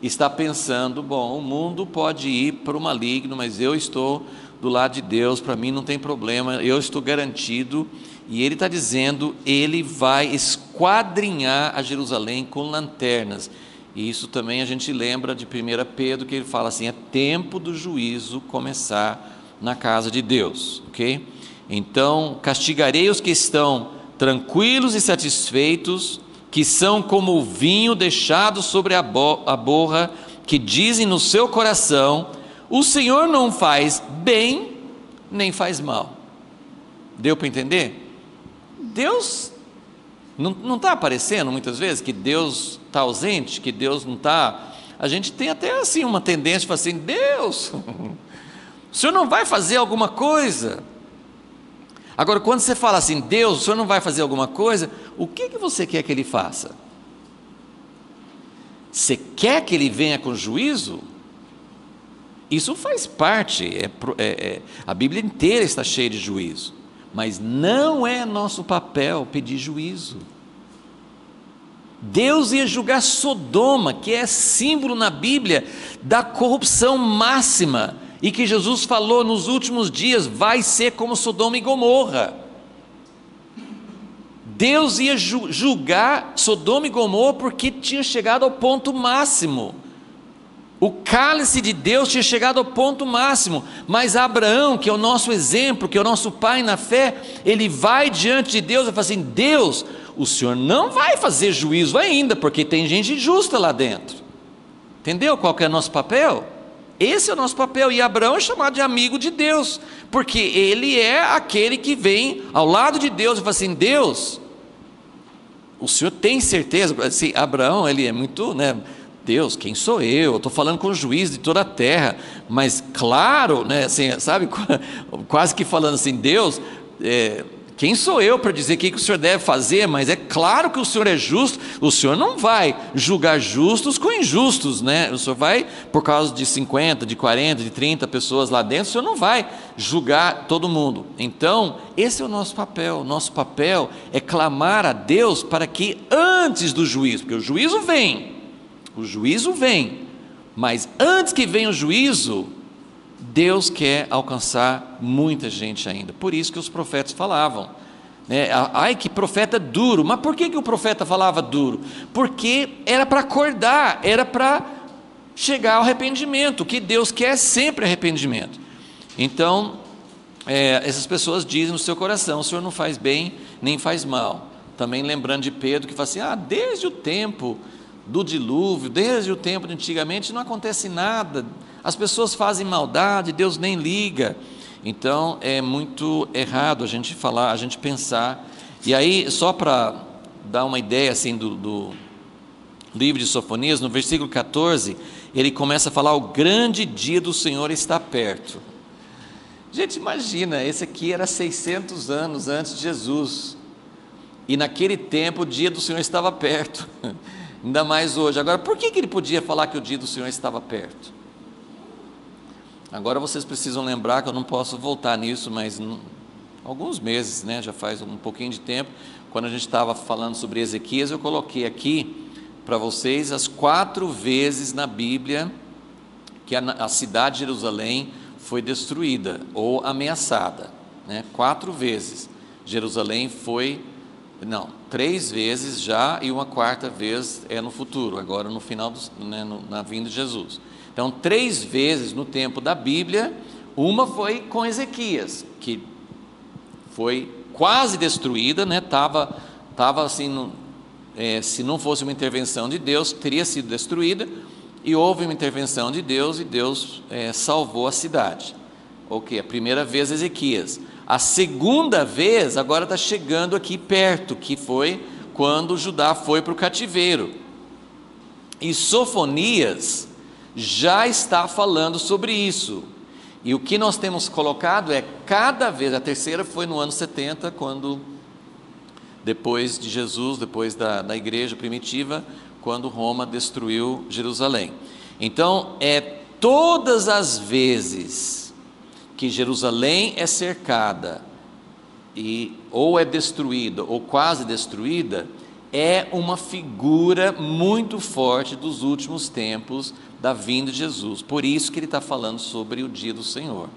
A: está pensando, bom, o mundo pode ir para o maligno, mas eu estou do lado de Deus, para mim não tem problema, eu estou garantido. E ele está dizendo, ele vai esquadrinhar a Jerusalém com lanternas. E isso também a gente lembra de 1 Pedro, que ele fala assim, é tempo do juízo começar na casa de Deus, ok? Então, castigarei os que estão tranquilos e satisfeitos, que são como o vinho deixado sobre a borra, que dizem no seu coração, o Senhor não faz bem, nem faz mal. Deu para entender? Deus não está aparecendo muitas vezes que Deus está ausente, que Deus não está. A gente tem até assim uma tendência de falar assim, Deus, o Senhor não vai fazer alguma coisa? Agora, quando você fala assim, Deus, o Senhor não vai fazer alguma coisa, o que você quer que Ele faça? Você quer que Ele venha com juízo? Isso faz parte, a Bíblia inteira está cheia de juízo, mas não é nosso papel pedir juízo. Deus ia julgar Sodoma, que é símbolo na Bíblia da corrupção máxima, e que Jesus falou nos últimos dias, vai ser como Sodoma e Gomorra. Deus ia julgar Sodoma e Gomorra porque tinha chegado ao ponto máximo. O cálice de Deus tinha chegado ao ponto máximo, mas Abraão, que é o nosso exemplo, que é o nosso pai na fé, ele vai diante de Deus e fala assim, Deus, o Senhor não vai fazer juízo ainda, porque tem gente justa lá dentro. Entendeu qual que é o nosso papel? Esse é o nosso papel, e Abraão é chamado de amigo de Deus, porque ele é aquele que vem ao lado de Deus e fala assim, Deus, o Senhor tem certeza? Assim, Abraão, ele é muito, Deus, quem sou eu? Estou falando com o juiz de toda a terra, mas claro, assim, sabe, quase que falando assim, Deus, quem sou eu para dizer o que o Senhor deve fazer? Mas é claro que o Senhor é justo, o Senhor não vai julgar justos com injustos, o Senhor vai, por causa de 50, de 40, de 30 pessoas lá dentro, o Senhor não vai julgar todo mundo. Então, esse é o nosso papel é clamar a Deus para que antes do juízo, porque o juízo vem, mas antes que venha o juízo, Deus quer alcançar muita gente ainda. Por isso que os profetas falavam, ai que profeta duro. Mas por que o profeta falava duro? Porque era para acordar, era para chegar ao arrependimento. O que Deus quer é sempre arrependimento. Então, essas pessoas dizem no seu coração, o Senhor não faz bem, nem faz mal. Também lembrando de Pedro, que fala assim, desde o tempo do dilúvio, desde o tempo de antigamente, não acontece nada, as pessoas fazem maldade, Deus nem liga. Então é muito errado a gente falar, a gente pensar. E aí, só para dar uma ideia assim do livro de Sofonias, no versículo 14, ele começa a falar, o grande dia do Senhor está perto. Gente, imagina, esse aqui era 600 anos antes de Jesus, e naquele tempo o dia do Senhor estava perto, ainda mais hoje. Agora, por que ele podia falar que o dia do Senhor estava perto? Agora vocês precisam lembrar que eu não posso voltar nisso, mas alguns meses, já faz um pouquinho de tempo, quando a gente estava falando sobre Ezequias, eu coloquei aqui para vocês as 4 vezes na Bíblia que a cidade de Jerusalém foi destruída ou ameaçada, 4 vezes. Jerusalém foi, 3 vezes já, e uma 4ª vez é no futuro, agora no final, na vinda de Jesus. Então 3 vezes no tempo da Bíblia, uma foi com Ezequias, que foi quase destruída, estava assim, se não fosse uma intervenção de Deus, teria sido destruída, e houve uma intervenção de Deus, e Deus salvou a cidade. A primeira vez Ezequias. A segunda vez, agora está chegando aqui perto, que foi quando Judá foi para o cativeiro. E Sofonias já está falando sobre isso. E o que nós temos colocado é cada vez, a terceira foi no ano 70, quando, depois de Jesus, depois da igreja primitiva, quando Roma destruiu Jerusalém. Então, todas as vezes que Jerusalém é cercada, ou é destruída, ou quase destruída, é uma figura muito forte dos últimos tempos da vinda de Jesus. Por isso que ele está falando sobre o dia do Senhor.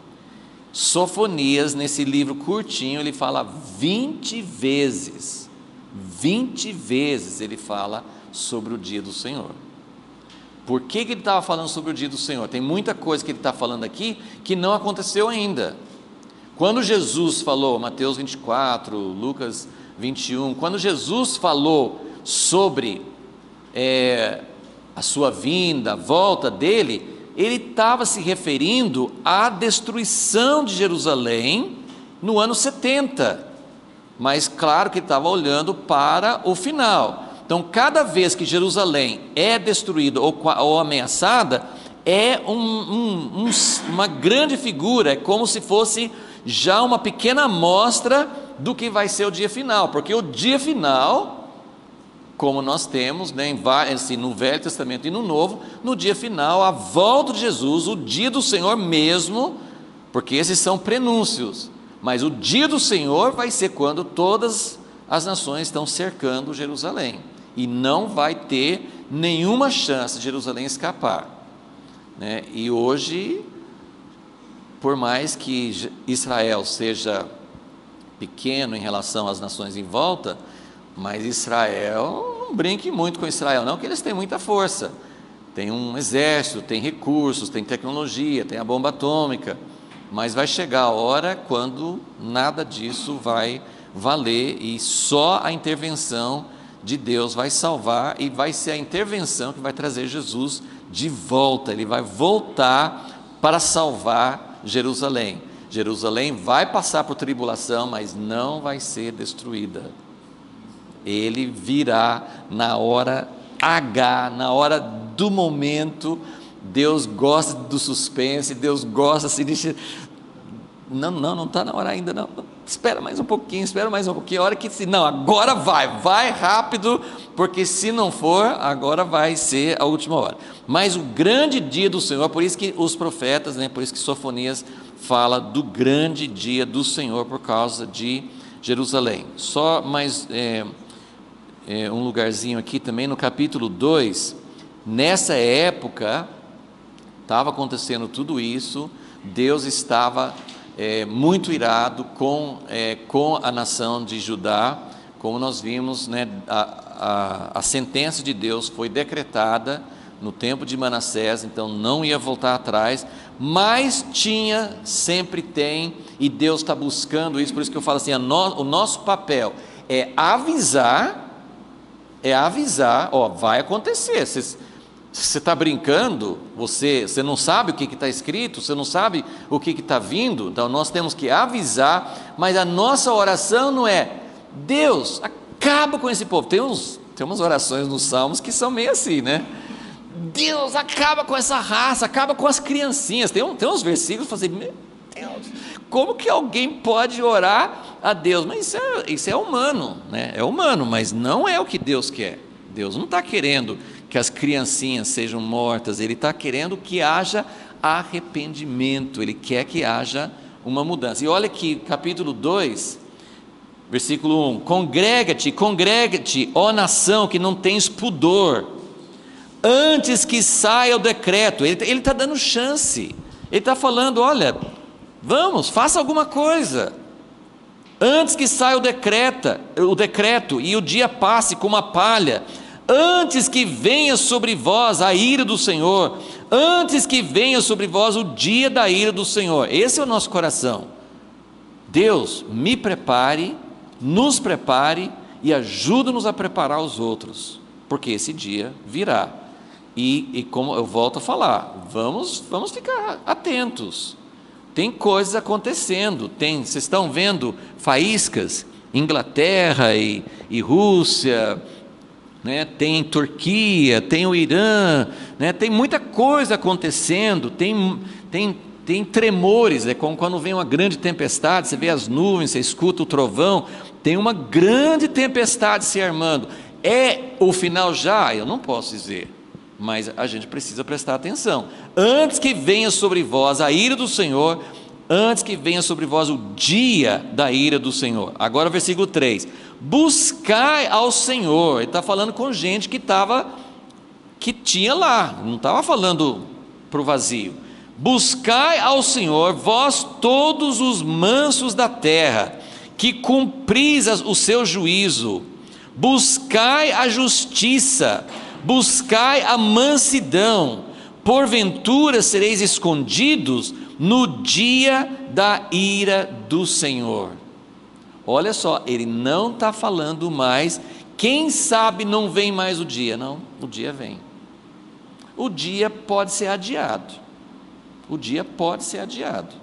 A: Sofonias, nesse livro curtinho, ele fala 20 vezes ele fala sobre o dia do Senhor. Por que ele estava falando sobre o dia do Senhor? Tem muita coisa que ele está falando aqui que não aconteceu ainda. Quando Jesus falou, Mateus 24, Lucas 21, quando Jesus falou sobre a sua vinda, a volta dele, ele estava se referindo à destruição de Jerusalém no ano 70, mas claro que ele estava olhando para o final. Então, cada vez que Jerusalém é destruída ou ameaçada, é uma grande figura, é como se fosse já uma pequena amostra do que vai ser o dia final, porque o dia final, como nós temos, né, no Velho Testamento e no Novo, no dia final, a volta de Jesus, o dia do Senhor mesmo, porque esses são prenúncios, mas o dia do Senhor vai ser quando todas as nações estão cercando Jerusalém, e não vai ter nenhuma chance de Jerusalém escapar, né? E hoje, por mais que Israel seja pequeno em relação às nações em volta, mas Israel, não brinque muito com Israel não, que eles têm muita força, tem um exército, tem recursos, tem tecnologia, tem a bomba atômica, mas vai chegar a hora quando nada disso vai valer, e só a intervenção de Deus vai salvar, e vai ser a intervenção que vai trazer Jesus de volta. Ele vai voltar para salvar Jerusalém. Jerusalém vai passar por tribulação, mas não vai ser destruída. Ele virá na hora H, na hora do momento. Deus gosta do suspense, Deus gosta assim de... Não está na hora ainda, não. Espera mais um pouquinho, a hora que... Não, agora vai rápido, porque se não for, agora vai ser a última hora. Mas o grande dia do Senhor, por isso que os profetas, né, por isso que Sofonias fala do grande dia do Senhor, por causa de Jerusalém. Só mais um lugarzinho aqui também, no capítulo 2, nessa época, estava acontecendo tudo isso, Deus estava muito irado com a nação de Judá, como nós vimos, né, a sentença de Deus foi decretada no tempo de Manassés, então não ia voltar atrás, mas sempre tem, e Deus está buscando isso, por isso que eu falo assim, o nosso papel é avisar, ó, vai acontecer. Você está brincando, você não sabe o que está escrito, você não sabe o que está vindo, então nós temos que avisar, mas a nossa oração não é, Deus, acaba com esse povo. Tem umas orações nos Salmos que são meio assim, né? Deus, acaba com essa raça, acaba com as criancinhas. Tem uns versículos que falam assim, meu Deus, como que alguém pode orar a Deus? Mas isso é humano, né? É humano, mas não é o que Deus quer. Deus não está querendo que as criancinhas sejam mortas, Ele está querendo que haja arrependimento, Ele quer que haja uma mudança. E olha aqui, capítulo 2, versículo 1, congrega-te, ó nação que não tens pudor, antes que saia o decreto. Ele está dando chance, Ele está falando, olha, vamos, faça alguma coisa, antes que saia o decreto, e o dia passe como a palha, antes que venha sobre vós a ira do Senhor, antes que venha sobre vós o dia da ira do Senhor. Esse é o nosso coração. Deus, me prepare, nos prepare e ajuda-nos a preparar os outros, porque esse dia virá. E como eu volto a falar, vamos ficar atentos. Tem coisas acontecendo, vocês estão vendo faíscas, Inglaterra e Rússia, né? Tem Turquia, tem o Irã, né? Tem muita coisa acontecendo, tem tem tremores, é como quando vem uma grande tempestade, você vê as nuvens, você escuta o trovão, tem uma grande tempestade se armando. É o final já? Eu não posso dizer, mas a gente precisa prestar atenção. Antes que venha sobre vós a ira do Senhor, antes que venha sobre vós o dia da ira do Senhor. Agora o versículo 3, buscai ao Senhor. Ele está falando com gente que tinha lá, não estava falando para o vazio. Buscai ao Senhor, vós todos os mansos da terra, que cumpris o seu juízo, buscai a justiça, buscai a mansidão, porventura sereis escondidos no dia da ira do Senhor. Olha só, ele não está falando mais, quem sabe não vem mais o dia, não, o dia vem. O dia pode ser adiado, o dia pode ser adiado.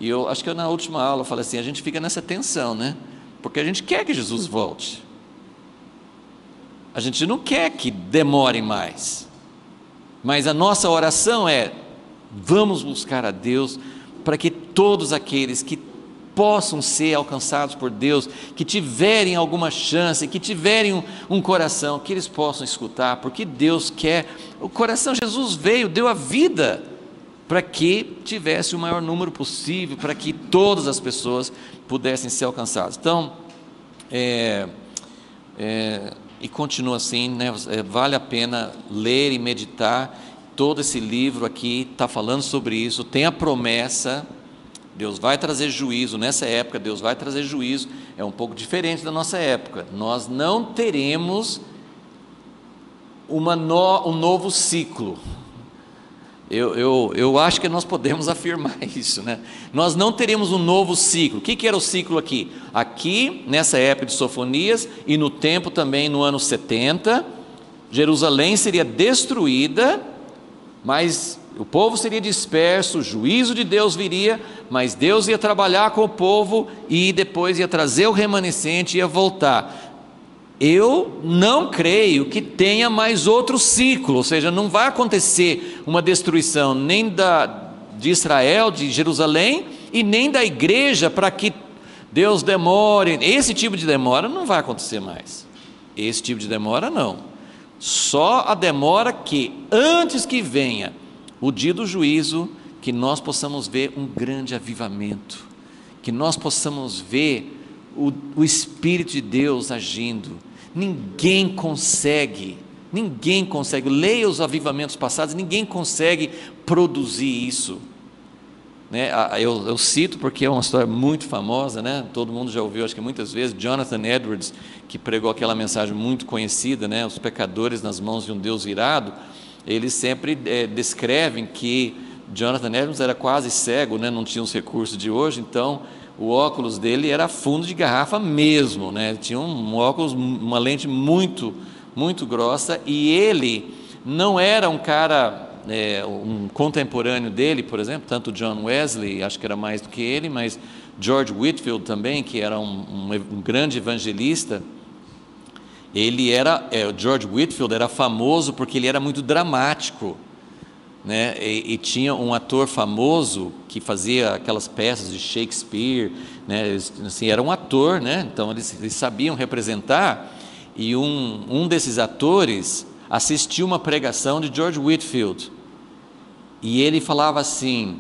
A: E eu acho que na última aula eu falei assim, a gente fica nessa tensão, né? Porque a gente quer que Jesus volte, a gente não quer que demore mais, mas a nossa oração é, vamos buscar a Deus, para que todos aqueles que possam ser alcançados por Deus, que tiverem alguma chance, que tiverem um coração, que eles possam escutar, porque Deus quer, o coração, Jesus veio, deu a vida, para que tivesse o maior número possível, para que todas as pessoas pudessem ser alcançadas. Então, e continua assim, né? Vale a pena ler e meditar, todo esse livro aqui está falando sobre isso, tem a promessa, Deus vai trazer juízo, nessa época Deus vai trazer juízo, é um pouco diferente da nossa época, nós não teremos um novo ciclo, eu acho que nós podemos afirmar isso, né? Nós não teremos um novo ciclo. O que era o ciclo aqui? Aqui, nessa época de Sofonias, e no tempo também no ano 70, Jerusalém seria destruída, mas o povo seria disperso, o juízo de Deus viria, mas Deus ia trabalhar com o povo, e depois ia trazer o remanescente e ia voltar. Eu não creio que tenha mais outro ciclo, ou seja, não vai acontecer uma destruição nem de Israel, de Jerusalém, e nem da igreja, para que Deus demore. Esse tipo de demora não vai acontecer mais, esse tipo de demora não, só a demora que antes que venha o dia do juízo, que nós possamos ver um grande avivamento, que nós possamos ver o Espírito de Deus agindo. Ninguém consegue, leia os avivamentos passados, ninguém consegue produzir isso, né? Eu cito porque é uma história muito famosa, né? Todo mundo já ouviu, acho que muitas vezes, Jonathan Edwards, que pregou aquela mensagem muito conhecida, né? Os pecadores nas mãos de um Deus irado. Eles sempre descrevem que Jonathan Edwards era quase cego, né? Não tinha os recursos de hoje, então o óculos dele era fundo de garrafa mesmo, né? Tinha um óculos, uma lente muito, muito grossa, e ele não era um cara, um contemporâneo dele, por exemplo, tanto John Wesley, acho que era mais do que ele, mas George Whitefield também, que era um grande evangelista. George Whitefield era famoso porque ele era muito dramático, né? E tinha um ator famoso que fazia aquelas peças de Shakespeare, né? Assim, era um ator, né? Então eles sabiam representar, e um desses atores assistiu uma pregação de George Whitefield, e ele falava assim,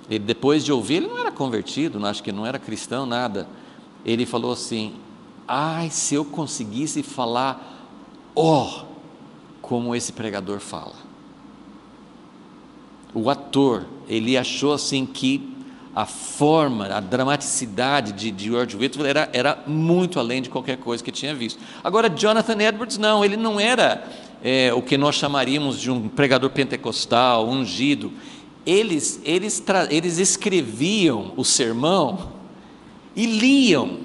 A: ele, depois de ouvir, ele não era convertido, acho que não era cristão, nada, ele falou assim, ai, se eu conseguisse falar, como esse pregador fala. O ator, ele achou assim que a forma, a dramaticidade de George Whitefield era muito além de qualquer coisa que tinha visto. Agora, Jonathan Edwards não, ele não era o que nós chamaríamos de um pregador pentecostal, ungido. Eles escreviam o sermão e liam,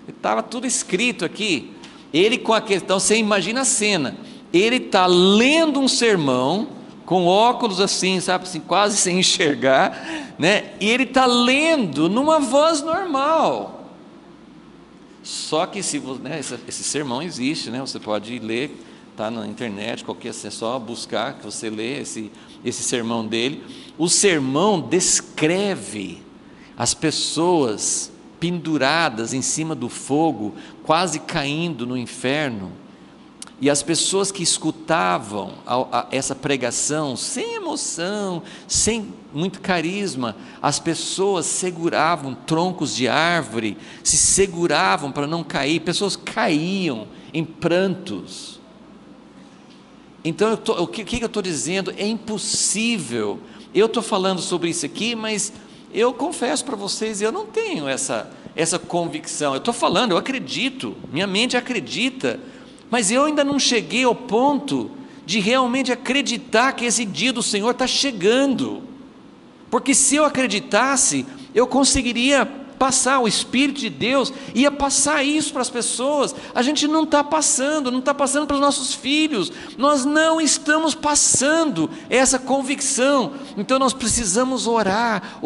A: estava tudo escrito aqui. Ele com a questão, você imagina a cena, ele está lendo um sermão, com óculos assim, sabe, assim, quase sem enxergar, né? E ele está lendo numa voz normal. Só que esse sermão existe, né? Você pode ler está na internet, qualquer, é só buscar que você lê esse sermão dele. O sermão descreve as pessoas penduradas em cima do fogo, quase caindo no inferno, e as pessoas que escutavam essa pregação, sem emoção, sem muito carisma, as pessoas seguravam troncos de árvore, se seguravam para não cair, pessoas caíam em prantos. Então, o que eu estou dizendo? É impossível. Eu estou falando sobre isso aqui, mas eu confesso para vocês, eu não tenho essa convicção. Eu estou falando, eu acredito, minha mente acredita, mas eu ainda não cheguei ao ponto de realmente acreditar que esse dia do Senhor está chegando, porque se eu acreditasse, eu conseguiria passar, o Espírito de Deus ia passar isso para as pessoas. A gente não está passando para os nossos filhos, nós não estamos passando essa convicção. Então nós precisamos orar,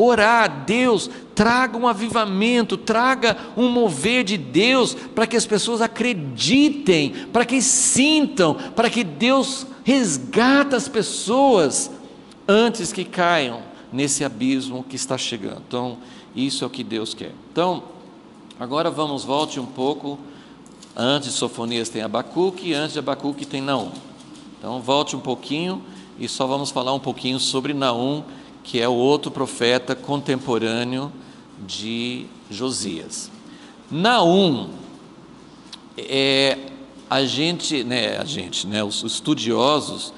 A: Deus, traga um avivamento, traga um mover de Deus, para que as pessoas acreditem, para que sintam, para que Deus resgata as pessoas, antes que caiam nesse abismo que está chegando. Então, isso é o que Deus quer. Então, agora volte um pouco. Antes de Sofonias tem Abacuque, antes de Abacuque tem Naum. Então, volte um pouquinho e só vamos falar um pouquinho sobre Naum, que é o outro profeta contemporâneo de Josias. Naum, os estudiosos,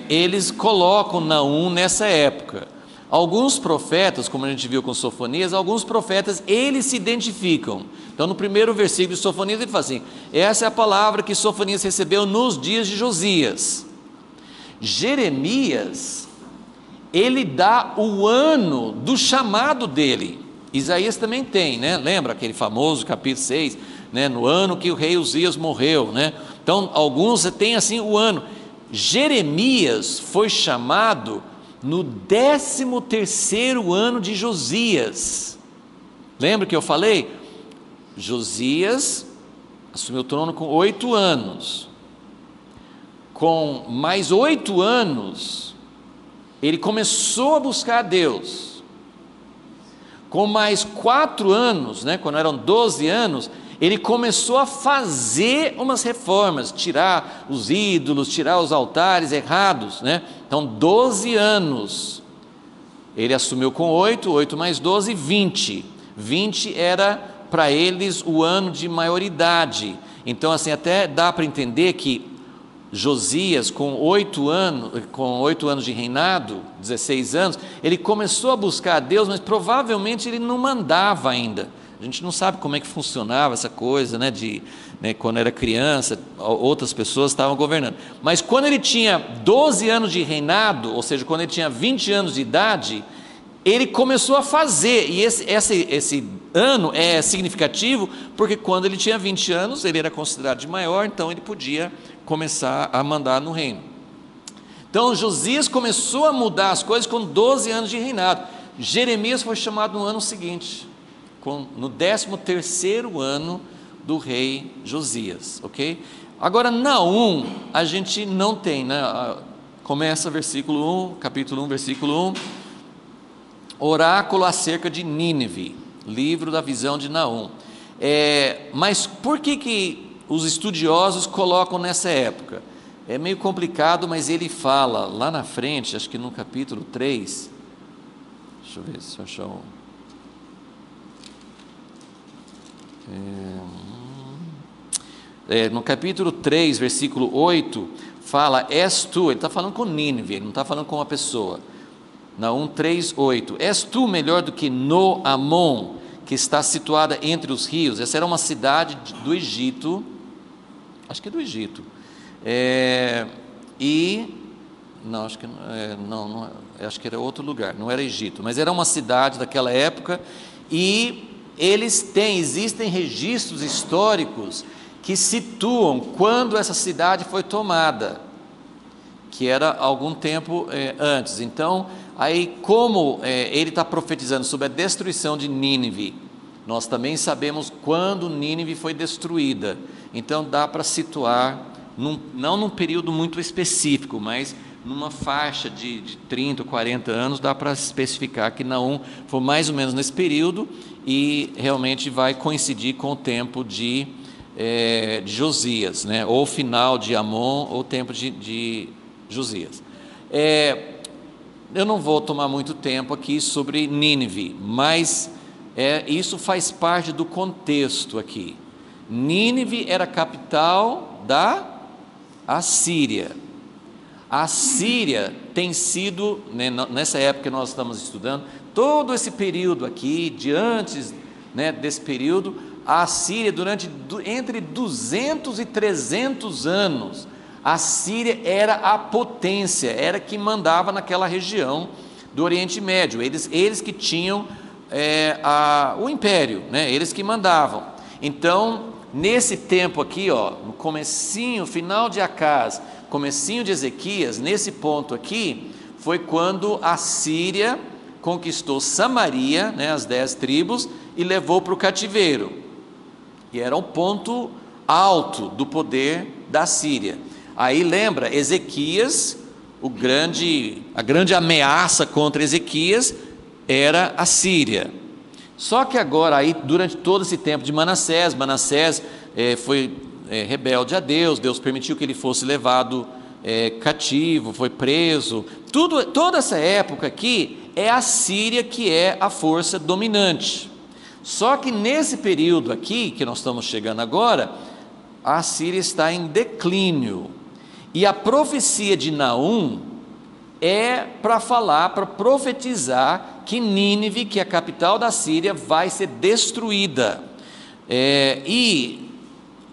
A: eles colocam Naum nessa época. Alguns profetas, como a gente viu com Sofonias, alguns profetas, eles se identificam. Então, no primeiro versículo de Sofonias, ele fala assim: essa é a palavra que Sofonias recebeu nos dias de Josias. Jeremias, ele dá o ano do chamado dele. Isaías também tem, né? Lembra aquele famoso capítulo 6, né? No ano que o rei Uzias morreu, né? Então, alguns têm assim o ano. Jeremias foi chamado no 13º ano de Josias. Lembra que eu falei? Josias assumiu o trono com 8 anos. Com mais 8 anos, ele começou a buscar a Deus. Com mais 4 anos, né, quando eram 12 anos, ele começou a fazer umas reformas, tirar os ídolos, tirar os altares errados, né? Então 12 anos, ele assumiu com 8 mais 12, 20, 20 era para eles o ano de maioridade. Então assim, até dá para entender que Josias, com 8 anos de reinado, 16 anos, ele começou a buscar a Deus, mas provavelmente ele não mandava ainda. A gente não sabe como é que funcionava essa coisa, né, quando era criança, outras pessoas estavam governando. Mas quando ele tinha 12 anos de reinado, ou seja, quando ele tinha 20 anos de idade, ele começou a fazer, e esse ano é significativo, porque quando ele tinha 20 anos, ele era considerado de maior, então ele podia começar a mandar no reino. Então Josias começou a mudar as coisas com 12 anos de reinado. Jeremias foi chamado no ano seguinte, no 13º ano do rei Josias, ok? Agora Naum, a gente não tem, né? Começa versículo 1, capítulo 1, versículo 1, oráculo acerca de Nínive, livro da visão de Naum. Mas por que os estudiosos colocam nessa época? É meio complicado, mas ele fala lá na frente, acho que no capítulo 3, deixa eu ver se eu achar no capítulo 3, versículo 8, fala: és tu, ele está falando com Nínive, ele não está falando com uma pessoa. Naum 3, 8, és tu melhor do que No-Amon, que está situada entre os rios? Essa era uma cidade do Egito, acho que é do Egito, não, acho que acho que era outro lugar, não era Egito, mas era uma cidade daquela época, e existem registros históricos que situam quando essa cidade foi tomada, que era algum tempo antes. Então, aí como ele está profetizando sobre a destruição de Nínive, nós também sabemos quando Nínive foi destruída, então dá para situar não num período muito específico, mas numa faixa de 30 ou 40 anos, dá para especificar que Naum foi mais ou menos nesse período, e realmente vai coincidir com o tempo de Josias, né? Ou final de Amon, ou tempo de Josias. Eu não vou tomar muito tempo aqui sobre Nínive, mas isso faz parte do contexto aqui. Nínive era a capital da Assíria. A Síria tem sido, né, nessa época que nós estamos estudando, todo esse período aqui, de antes, né, desse período, a Síria, entre 200 e 300 anos, a Síria era a potência, era que mandava naquela região do Oriente Médio, eles que tinham o império, né, eles que mandavam. Então, nesse tempo aqui, no comecinho, final de Acás, comecinho de Ezequias, nesse ponto aqui, foi quando a Síria conquistou Samaria, né, as 10 tribos, e levou para o cativeiro, e era um ponto alto do poder da Síria. Aí lembra, Ezequias, a grande ameaça contra Ezequias era a Síria. Só que agora, aí, durante todo esse tempo de Manassés foi rebelde a Deus, Deus permitiu que ele fosse levado cativo, foi preso. Toda essa época aqui é a Síria que é a força dominante. Só que nesse período aqui, que nós estamos chegando agora, a Síria está em declínio. E a profecia de Naum é para profetizar que Nínive, que é a capital da Síria, vai ser destruída. E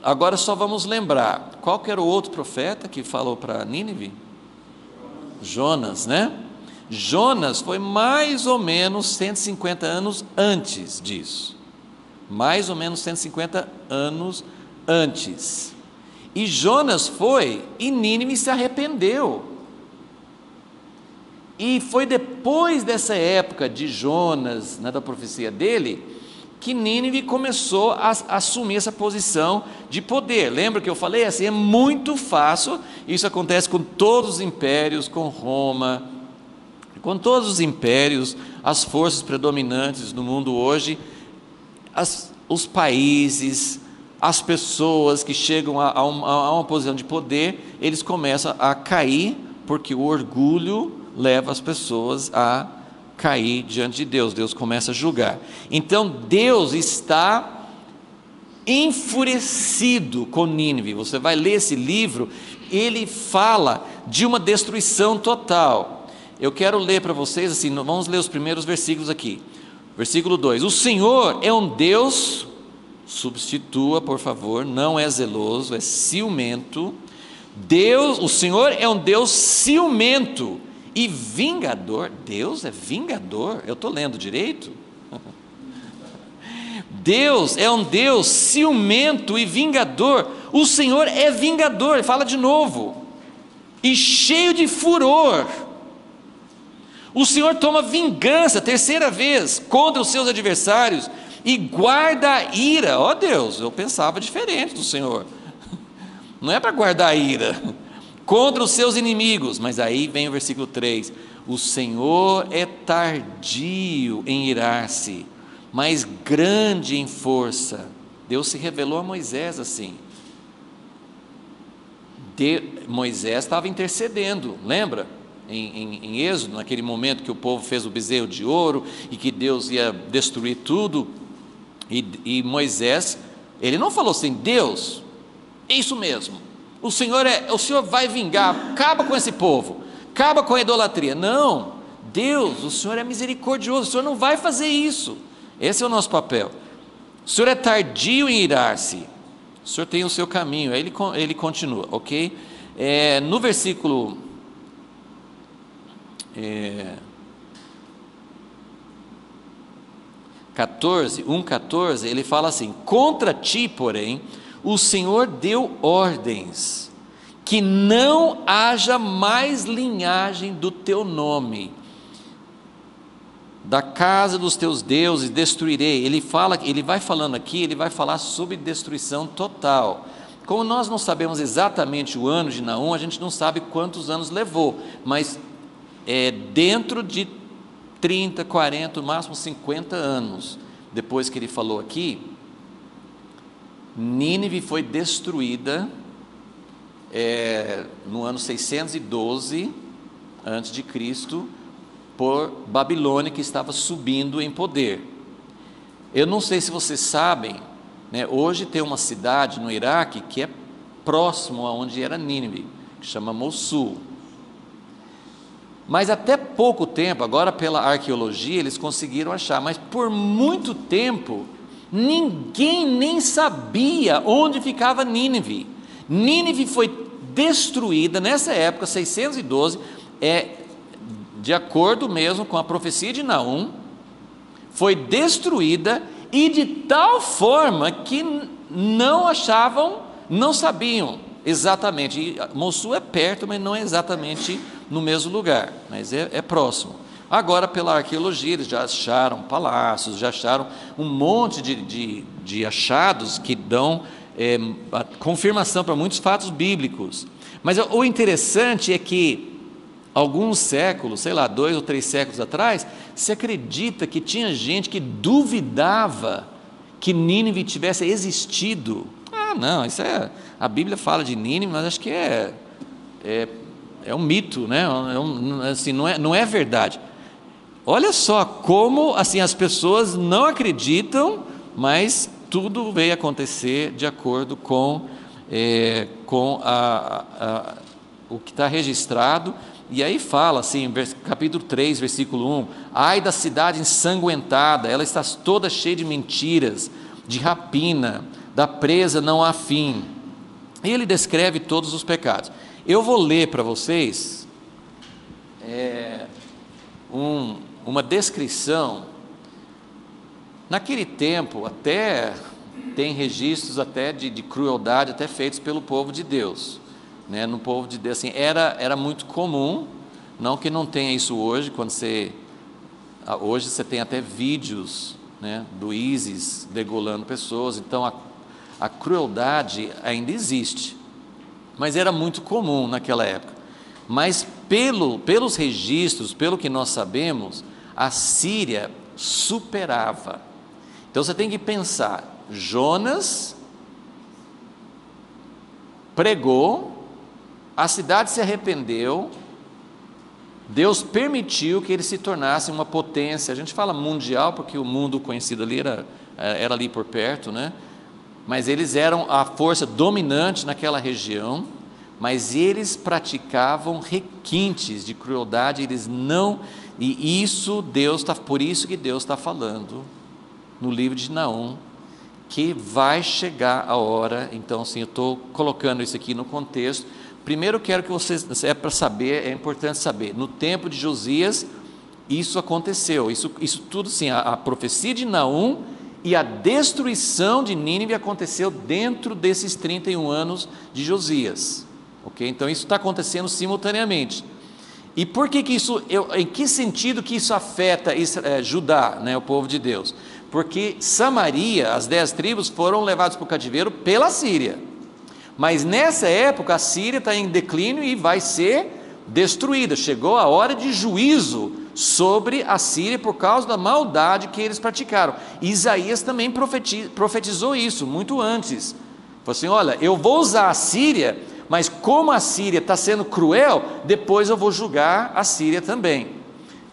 A: agora só vamos lembrar, qual que era o outro profeta que falou para Nínive? Jonas, né? Jonas foi mais ou menos 150 anos antes disso. Mais ou menos 150 anos antes. E Jonas foi, e Nínive se arrependeu. E foi depois dessa época de Jonas, né, da profecia dele, que Nínive começou a assumir essa posição de poder. Lembra que eu falei assim, é muito fácil, isso acontece com todos os impérios, com Roma, com todos os impérios, as forças predominantes no mundo hoje, os países, as pessoas que chegam a uma posição de poder, eles começam a cair, porque o orgulho leva as pessoas a cair diante de Deus, Deus começa a julgar. Então Deus está enfurecido com Nínive. Você vai ler esse livro, ele fala de uma destruição total. Eu quero ler para vocês assim, vamos ler os primeiros versículos aqui. Versículo 2: o Senhor é um Deus, substitua por favor, não é zeloso, é ciumento. O Senhor é um Deus ciumento e vingador. Deus é vingador? Eu estou lendo direito? Deus é um Deus ciumento e vingador. O Senhor é vingador, fala de novo, e cheio de furor. O Senhor toma vingança, terceira vez, contra os seus adversários, e guarda a ira. Ó Deus, eu pensava diferente do Senhor. Não é para guardar a ira contra os seus inimigos. Mas aí vem o versículo 3: o Senhor é tardio em irar-se, mas grande em força. Deus se revelou a Moisés assim. Moisés estava intercedendo, lembra? Em Êxodo, naquele momento que o povo fez o bezerro de ouro, e que Deus ia destruir tudo, e Moisés, ele não falou assim, Deus, é isso mesmo, o Senhor vai vingar, acaba com esse povo, acaba com a idolatria. Não, Deus, o Senhor é misericordioso, o Senhor não vai fazer isso. Esse é o nosso papel. O Senhor é tardio em irar-se, o Senhor tem o seu caminho. Aí ele continua, ok? No versículo 1,14, ele fala assim: contra ti, porém, o Senhor deu ordens, que não haja mais linhagem do teu nome, da casa dos teus deuses destruirei. Ele vai falando aqui, ele vai falar sobre destruição total. Como nós não sabemos exatamente o ano de Naum, a gente não sabe quantos anos levou, mas é dentro de 30, 40, no máximo 50 anos, depois que ele falou aqui, Nínive foi destruída no ano 612 a.C., por Babilônia, que estava subindo em poder. Eu não sei se vocês sabem, né, hoje tem uma cidade no Iraque que é próximo a onde era Nínive, que chama Mossul. Mas até pouco tempo, agora pela arqueologia, eles conseguiram achar, mas por muito tempo, ninguém nem sabia onde ficava Nínive. Nínive foi destruída nessa época, 612, de acordo mesmo com a profecia de Naum, foi destruída, e de tal forma que não achavam, não sabiam exatamente. E Mossul é perto, mas não é exatamente no mesmo lugar, mas é próximo. Agora, pela arqueologia, eles já acharam palácios, já acharam um monte de achados que dão a confirmação para muitos fatos bíblicos. Mas o interessante é que alguns séculos, sei lá, 2 ou 3 séculos atrás, se acredita que tinha gente que duvidava que Nínive tivesse existido. Não, isso a Bíblia fala de Nínive, mas acho que é um mito, né? Assim, não é verdade. Olha só como assim as pessoas não acreditam, mas tudo veio acontecer de acordo com o que está registrado. E aí fala assim, capítulo 3, versículo 1, ai da cidade ensanguentada, ela está toda cheia de mentiras, de rapina, da presa não há fim. E ele descreve todos os pecados. Eu vou ler para vocês uma descrição. Naquele tempo, até tem registros até de crueldade, até feitos pelo povo de Deus. No povo de Deus, assim, era muito comum, não que não tenha isso hoje, hoje você tem até vídeos, né, do ISIS degolando pessoas, então a crueldade ainda existe, mas era muito comum naquela época. Mas pelos registros, pelo que nós sabemos, a Síria superava. Então você tem que pensar, Jonas pregou, a cidade se arrependeu, Deus permitiu que eles se tornassem uma potência, a gente fala mundial porque o mundo conhecido ali era ali por perto, né? Mas eles eram a força dominante naquela região, mas eles praticavam requintes de crueldade, e isso por isso que Deus está falando no livro de Naum, que vai chegar a hora. Então, assim, eu estou colocando isso aqui no contexto. Primeiro, quero que vocês, para saber, é importante saber, no tempo de Josias, isso aconteceu, isso tudo, sim, a profecia de Naum e a destruição de Nínive aconteceu dentro desses 31 anos de Josias, ok? Então, isso está acontecendo simultaneamente. E por que isso, em que sentido que isso afeta Judá, né, o povo de Deus? Porque Samaria, as 10 tribos, foram levadas para o cativeiro pela Síria. Mas nessa época a Síria está em declínio e vai ser destruída. Chegou a hora de juízo sobre a Síria por causa da maldade que eles praticaram. Isaías também profetizou isso muito antes. Falou assim: olha, eu vou usar a Síria, mas como a Síria está sendo cruel, depois eu vou julgar a Síria também.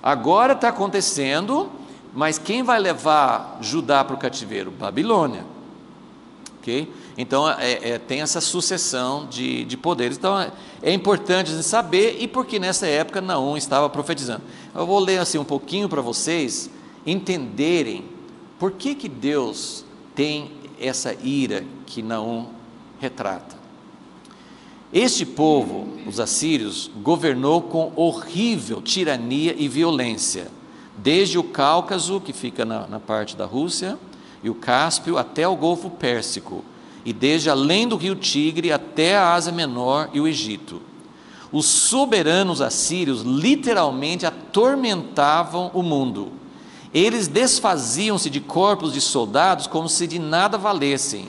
A: Agora está acontecendo, mas quem vai levar Judá para o cativeiro? Babilônia. Ok? Então tem essa sucessão de poderes. Então é importante saber, e porque nessa época Naum estava profetizando. Eu vou ler assim um pouquinho para vocês entenderem por que Deus tem essa ira que Naum retrata. Este povo, os assírios, governou com horrível tirania e violência, desde o Cáucaso, que fica na parte da Rússia, e o Cáspio, até o Golfo Pérsico, e desde além do rio Tigre até a Ásia Menor e o Egito. Os soberanos assírios literalmente atormentavam o mundo. Eles desfaziam-se de corpos de soldados como se de nada valessem.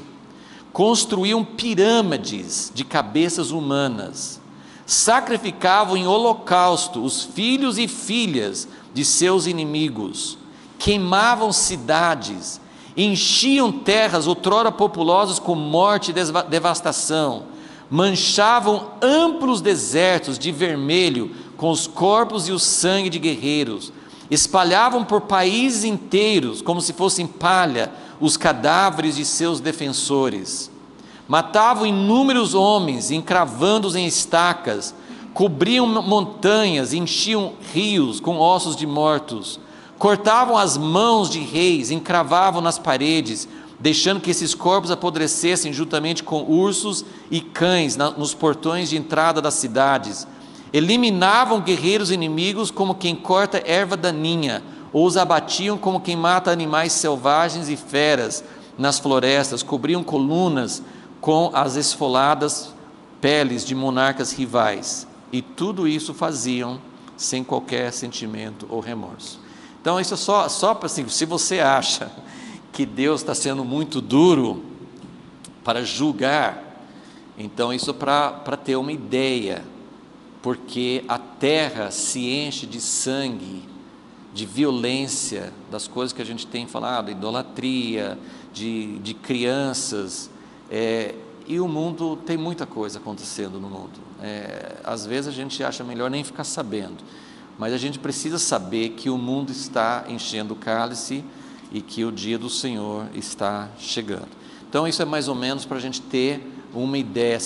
A: construíam pirâmides de cabeças humanas, sacrificavam em holocausto os filhos e filhas de seus inimigos, queimavam cidades, enchiam terras outrora populosas com morte e devastação, manchavam amplos desertos de vermelho com os corpos e o sangue de guerreiros, espalhavam por países inteiros, como se fossem palha, os cadáveres de seus defensores, matavam inúmeros homens, encravando-os em estacas, cobriam montanhas, enchiam rios com ossos de mortos, cortavam as mãos de reis, encravavam nas paredes, deixando que esses corpos apodrecessem juntamente com ursos e cães nos portões de entrada das cidades, eliminavam guerreiros inimigos como quem corta erva daninha, ou os abatiam como quem mata animais selvagens e feras nas florestas, cobriam colunas com as esfoladas peles de monarcas rivais, e tudo isso faziam sem qualquer sentimento ou remorso. Então isso é só para assim, se você acha que Deus está sendo muito duro para julgar, então isso para ter uma ideia, porque a terra se enche de sangue, de violência, das coisas que a gente tem falado, idolatria, de crianças, e o mundo tem muita coisa acontecendo no mundo. Às vezes a gente acha melhor nem ficar sabendo, mas a gente precisa saber que o mundo está enchendo o cálice e que o dia do Senhor está chegando. Então isso é mais ou menos para a gente ter uma ideia,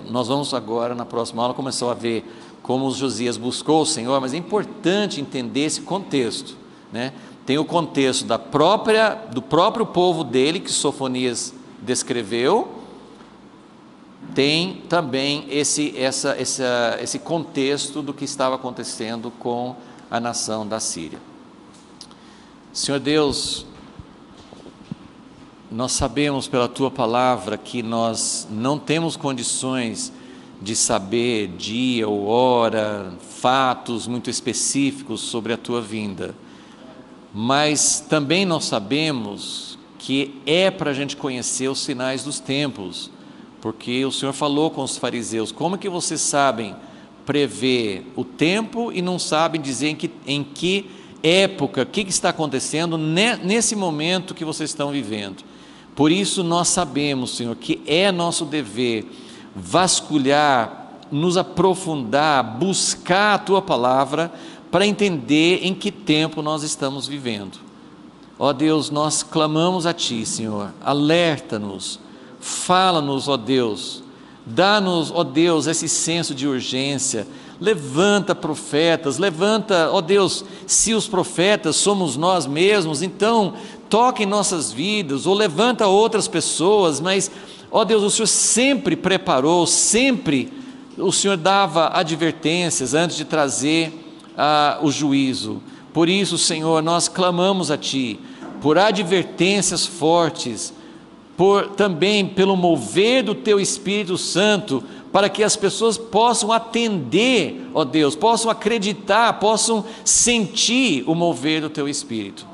A: nós vamos agora na próxima aula começar a ver como o Josias buscou o Senhor, mas é importante entender esse contexto, né? Tem o contexto do próprio povo dele, que Sofonias descreveu, tem também esse contexto do que estava acontecendo com a nação da Síria. Senhor Deus, nós sabemos pela Tua Palavra que nós não temos condições de saber dia ou hora, fatos muito específicos sobre a Tua vinda, mas também nós sabemos que é para a gente conhecer os sinais dos tempos, porque o Senhor falou com os fariseus: como que vocês sabem prever o tempo e não sabem dizer em que época, o que está acontecendo nesse momento que vocês estão vivendo? Por isso nós sabemos, Senhor, que é nosso dever vasculhar, nos aprofundar, buscar a Tua Palavra para entender em que tempo nós estamos vivendo. Ó Deus, nós clamamos a Ti, Senhor, alerta-nos, fala-nos, ó Deus, dá-nos, ó Deus, esse senso de urgência, levanta profetas, levanta, ó Deus, se os profetas somos nós mesmos, então toca em nossas vidas, ou levanta outras pessoas, mas, ó Deus, o Senhor sempre preparou, sempre o Senhor dava advertências antes de trazer o juízo. Por isso, Senhor, nós clamamos a Ti, por advertências fortes, também pelo mover do Teu Espírito Santo, para que as pessoas possam atender, ó Deus, possam acreditar, possam sentir o mover do Teu Espírito.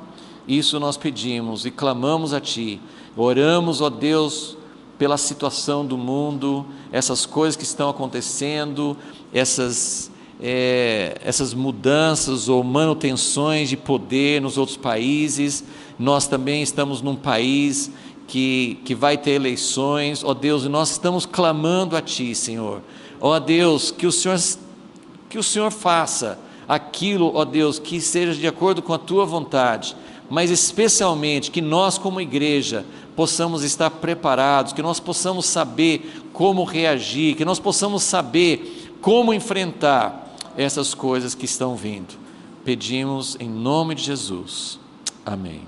A: Isso nós pedimos e clamamos a Ti, oramos, ó Deus, pela situação do mundo, essas coisas que estão acontecendo, essas mudanças ou manutenções de poder nos outros países. Nós também estamos num país que vai ter eleições, ó Deus, e nós estamos clamando a Ti, Senhor, ó Deus, que o Senhor faça aquilo, ó Deus, que seja de acordo com a Tua vontade, mas especialmente que nós como igreja possamos estar preparados, que nós possamos saber como reagir, que nós possamos saber como enfrentar essas coisas que estão vindo. Pedimos em nome de Jesus. Amém.